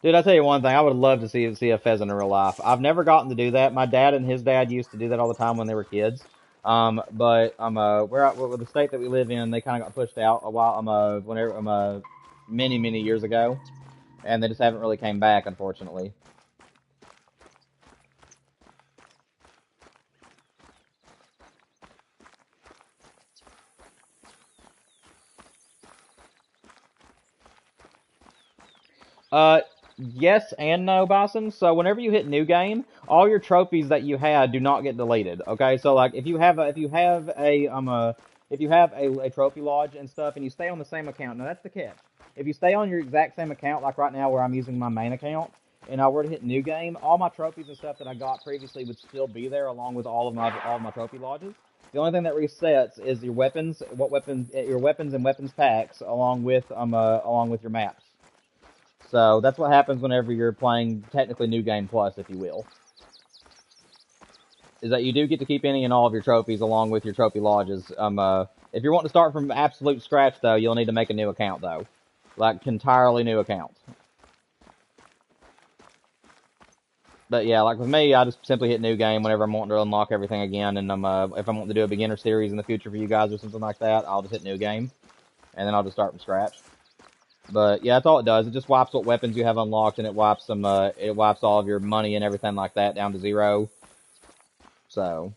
Dude, I tell you one thing. I would love to see a pheasant in real life. I've never gotten to do that. My dad and his dad used to do that all the time when they were kids. But where the state that we live in, they kind of got pushed out a while. Whenever many years ago, and they just haven't really came back, unfortunately. Uh, yes and no, Bison. So whenever you hit new game, all your trophies that you had do not get deleted. Okay, so like if you have a trophy lodge and stuff, and you stay on the same account, now that's the catch. If you stay on your exact same account, like right now where I'm using my main account, and I were to hit new game, all my trophies and stuff that I got previously would still be there, along with all of my trophy lodges. The only thing that resets is your weapons, your weapons and weapons packs, along with your maps. So that's what happens whenever you're playing technically New Game Plus, if you will. Is that you do get to keep any and all of your trophies along with your trophy lodges. If you're wanting to start from absolute scratch, though, you'll need to make a new account, though. Like, entirely new account. But yeah, like with me, I just simply hit New Game whenever I'm wanting to unlock everything again. And if I'm wanting to do a beginner series in the future for you guys or something like that, I'll just hit New Game. And then I'll just start from scratch. But yeah, that's all it does. It just wipes what weapons you have unlocked, and it wipes all of your money and everything like that down to 0. So,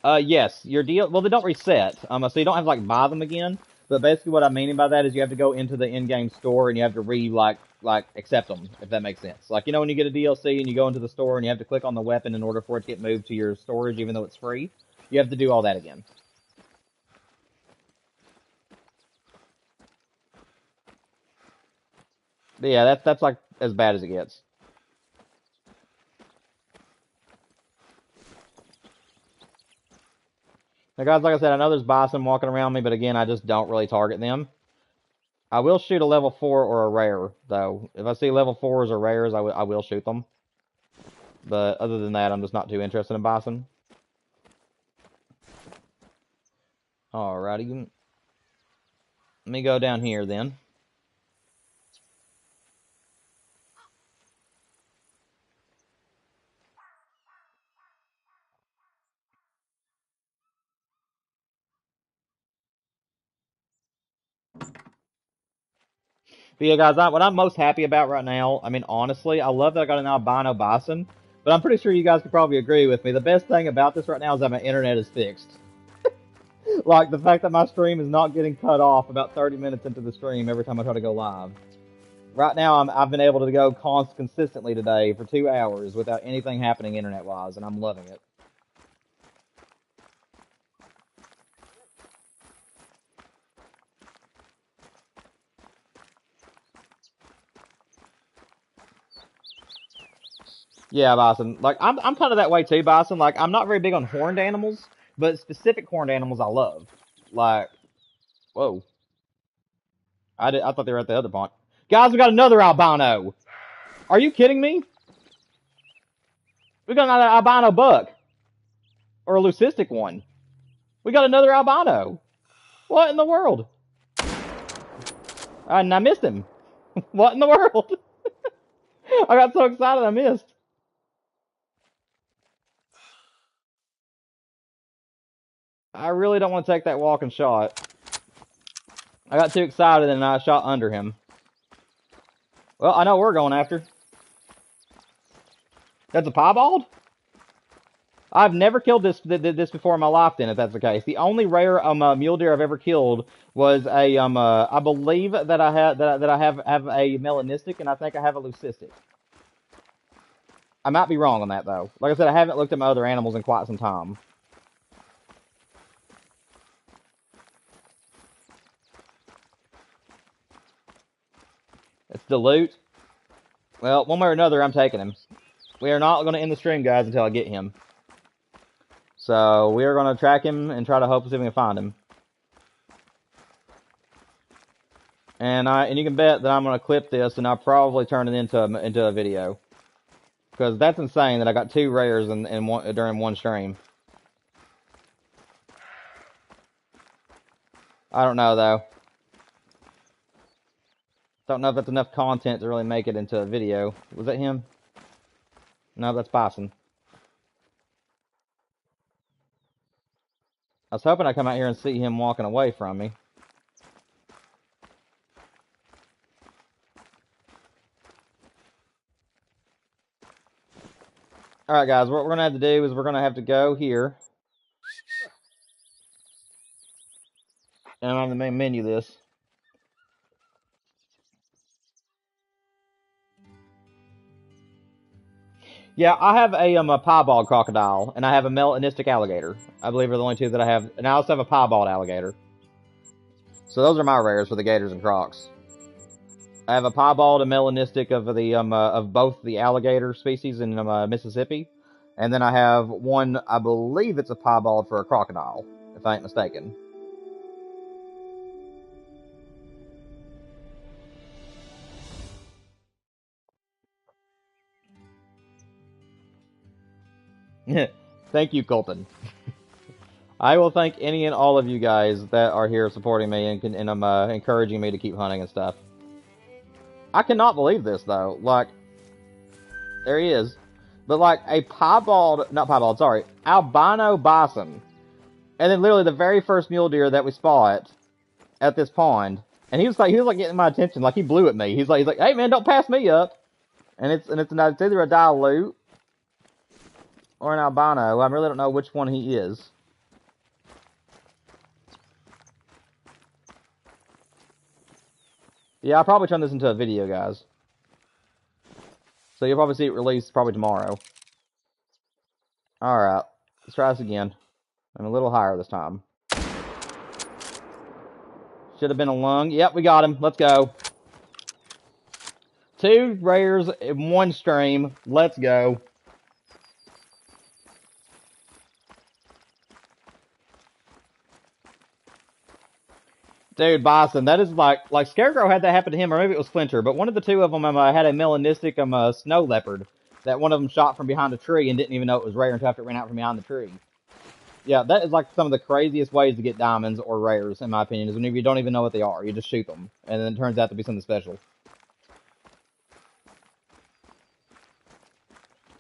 yes, your deal. Well, they don't reset. So you don't have to like buy them again. But basically, what I'm meaning by that is you have to go into the in-game store and you have to like accept them, if that makes sense. Like, you know, when you get a DLC and you go into the store and you have to click on the weapon in order for it to get moved to your storage, even though it's free, you have to do all that again. But yeah, that's like as bad as it gets. Now, guys, like I said, I know there's bison walking around me, but again, I just don't really target them. I will shoot a level 4 or a rare, though. If I see level 4s or rares, I will shoot them. But other than that, I'm just not too interested in bison. Alrighty. Let me go down here, then. But yeah, guys, what I'm most happy about right now, I mean, honestly, I love that I got an albino bison, but I'm pretty sure you guys could probably agree with me. The best thing about this right now is that my internet is fixed. Like, the fact that my stream is not getting cut off about 30 minutes into the stream every time I try to go live. Right now, I've been able to go consistently today for 2 hours without anything happening internet-wise, and I'm loving it. Yeah, Bison. Like, I'm kind of that way too, Bison. Like, I'm not very big on horned animals, but specific horned animals I love. Like, whoa. I thought they were at the other pond. Guys, we got another albino. Are you kidding me? We got another albino buck. Or a leucistic one. We got another albino. What in the world? And I missed him. What in the world? I got so excited I missed. I really don't want to take that walking shot. I got too excited and I shot under him. Well, I know what we're going after. That's a piebald? I've never killed this before in my life. Then, if that's the case, the only rare mule deer I've ever killed was a I believe that I have a melanistic, and I think I have a leucistic. I might be wrong on that though. Like I said, I haven't looked at my other animals in quite some time. It's the loot. Well, one way or another, I'm taking him. We are not going to end the stream, guys, until I get him. So we are going to track him and try to hope to see if we can find him. And you can bet that I'm going to clip this and I'll probably turn it into a video. Because that's insane that I got 2 rares during one stream. I don't know though. Don't know if that's enough content to really make it into a video. Was that him? No, that's Bison. I was hoping I'd come out here and see him walking away from me. Alright guys, what we're going to have to do is we're going to have to go here. And I'm going to menu this. Yeah, I have a piebald crocodile, and I have a melanistic alligator. I believe are the only two that I have. And I also have a piebald alligator. So those are my rares for the gators and crocs. I have a piebald and melanistic of the of both the alligator species in Mississippi, and then I have one. I believe it's a piebald for a crocodile, if I ain't mistaken. Thank you, Colton. I will thank any and all of you guys that are here supporting me and encouraging me to keep hunting and stuff. I cannot believe this, though. Like, there he is. But, like, a albino bison. And then literally the very first mule deer that we spot at this pond. And he was like getting my attention. Like, he blew at me. He's like, hey, man, don't pass me up. And it's either a dilute or an albino. I really don't know which one he is. Yeah, I'll probably turn this into a video, guys. So you'll probably see it released probably tomorrow. Alright, let's try this again. I'm a little higher this time. Should have been a lung. Yep, we got him. Let's go. 2 rares in 1 stream. Let's go. Dude, Bison, that is like Scarecrow had that happen to him, or maybe it was Flinter, but one of the two of them had a melanistic snow leopard that one of them shot from behind a tree and didn't even know it was rare until after it ran out from behind the tree. Yeah, that is like some of the craziest ways to get diamonds or rares, in my opinion, is whenever you don't even know what they are. You just shoot them, and then it turns out to be something special.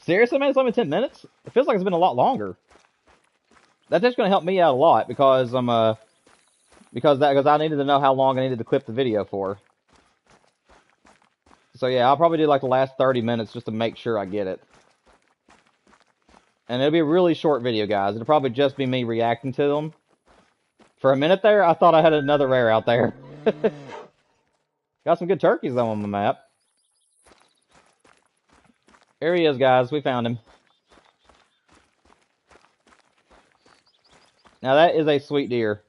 Seriously, man? It's only 10 minutes? It feels like it's been a lot longer. That's just going to help me out a lot, because because I needed to know how long I needed to clip the video for. So yeah, I'll probably do like the last 30 minutes just to make sure I get it. And it'll be a really short video, guys. It'll probably just be me reacting to them. For a minute there, I thought I had another rare out there. Got some good turkeys, though, on the map. Here he is, guys. We found him. Now, that is a sweet deer.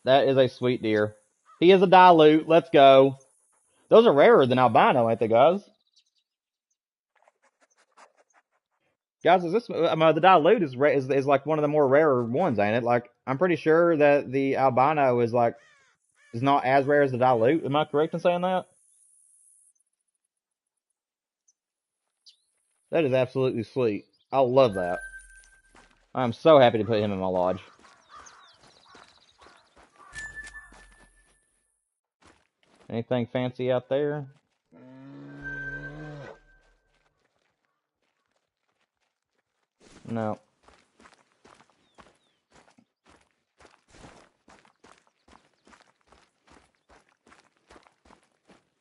That is a sweet deer. He is a dilute. Let's go. Those are rarer than albino, ain't they, guys? Guys, is this the dilute is like one of the more rarer ones, ain't it? Like, I'm pretty sure that the albino is not as rare as the dilute. Am I correct in saying that? That is absolutely sweet. I love that. I'm so happy to put him in my lodge. Anything fancy out there? No.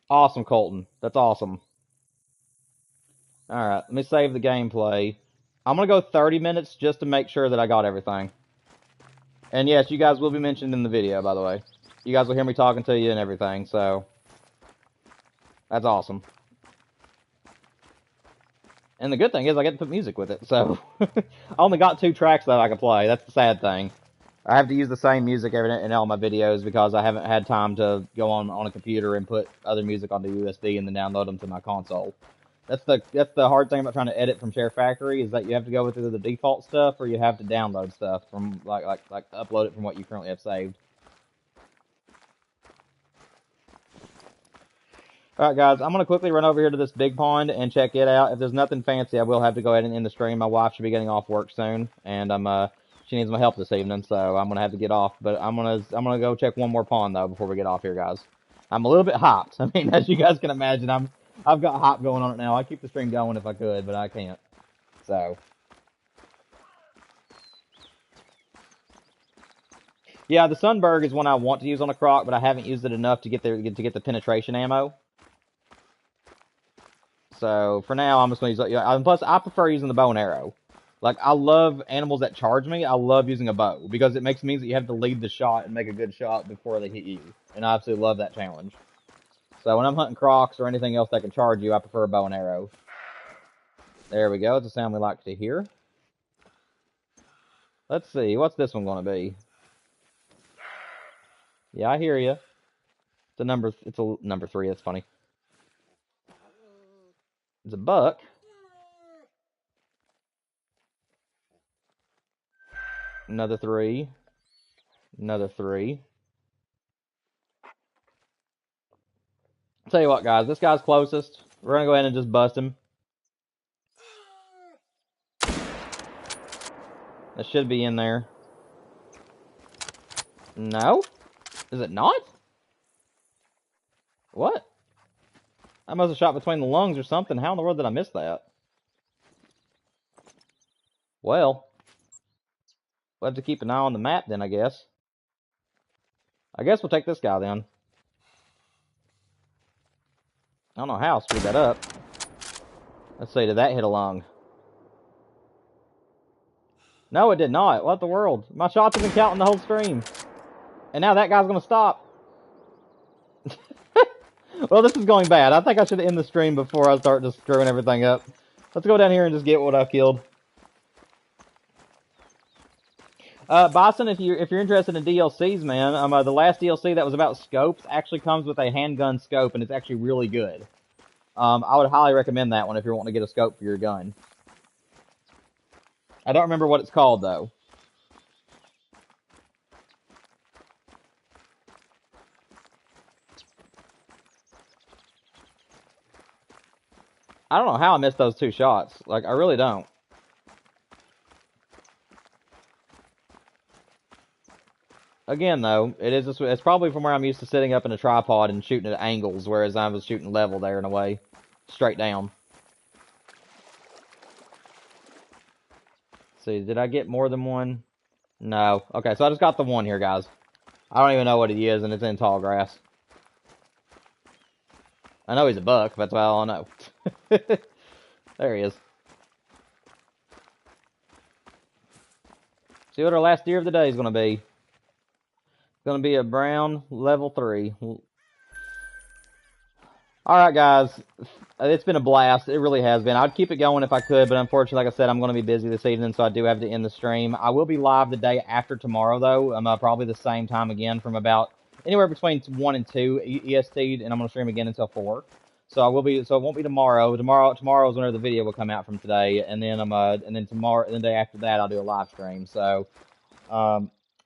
Awesome, Colton. That's awesome. Alright, let me save the gameplay. I'm going to go 30 minutes just to make sure that I got everything. And yes, you guys will be mentioned in the video, by the way. You guys will hear me talking to you and everything, so... That's awesome. And the good thing is I get to put music with it, so... I only got 2 tracks that I can play. That's the sad thing. I have to use the same music in all my videos because I haven't had time to go on a computer and put other music onto USB and then download them to my console. That's the hard thing about trying to edit from Share Factory, is that you have to go with either the default stuff or you have to download stuff from like upload it from what you currently have saved. Alright guys, I'm going to quickly run over here to this big pond and check it out. If there's nothing fancy, I will have to go ahead and end the stream. My wife should be getting off work soon, and she needs my help this evening, so I'm going to have to get off. But I'm gonna go check one more pond, though, before we get off here, guys. I'm a little bit hopped. I mean, as you guys can imagine, I've got hop going on it now. I keep the stream going if I could, but I can't. So, yeah, the Sunberg is one I want to use on a croc, but I haven't used it enough to get the penetration ammo. So for now, I'm just going to use. Plus, I prefer using the bow and arrow. Like, I love animals that charge me. I love using a bow because it means that you have to lead the shot and make a good shot before they hit you. And I absolutely love that challenge. So when I'm hunting crocs or anything else that can charge you, I prefer a bow and arrow. There we go. It's a sound we like to hear. Let's see. What's this one going to be? Yeah, I hear you. It's a number 3. That's funny. It's a buck. Another 3. Another 3. Tell you what, guys. This guy's closest. We're going to go ahead and just bust him. That should be in there. No? Is it not? What? I must have shot between the lungs or something. How in the world did I miss that? Well, we'll have to keep an eye on the map then, I guess. I guess we'll take this guy then. I don't know how I screwed that up. Let's see, did that hit a lung? No, it did not. What the world? My shots have been counting the whole stream. And now that guy's going to stop. Well, this is going bad. I think I should end the stream before I start just screwing everything up. Let's go down here and just get what I've killed. Bison, if you're interested in DLCs, man, the last DLC that was about scopes actually comes with a handgun scope, and it's actually really good. I would highly recommend that one if you're wanting to get a scope for your gun. I don't remember what it's called, though. I don't know how I missed those 2 shots. Like, I really don't. Again, though, it's probably from where I'm used to sitting up in a tripod and shooting at angles, whereas I was shooting level there in a way. Straight down. Let's see, did I get more than one? No. Okay, so I just got the one here, guys. I don't even know what he is, and it's in tall grass. I know he's a buck, that's all I know. There he is. See what our last deer of the day is going to be. It's going to be a brown level 3. Alright, guys. It's been a blast. It really has been. I'd keep it going if I could, but unfortunately, like I said, I'm going to be busy this evening, so I do have to end the stream. I will be live the day after tomorrow, though. Probably the same time again from about anywhere between 1 and 2 EST, and I'm going to stream again until 4. So I will be. So it won't be tomorrow. Tomorrow is whenever the video will come out from today, and then tomorrow, and the day after that, I'll do a live stream. So,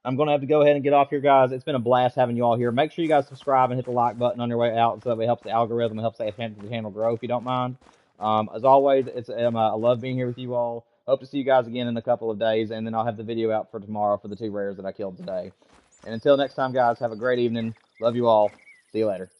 I'm going to have to go ahead and get off here, guys. It's been a blast having you all here. Make sure you guys subscribe and hit the like button on your way out so that it helps the algorithm and helps the channel grow if you don't mind. As always, I love being here with you all. Hope to see you guys again in a couple of days, and then I'll have the video out for tomorrow for the 2 rares that I killed today. And until next time, guys, have a great evening. Love you all. See you later.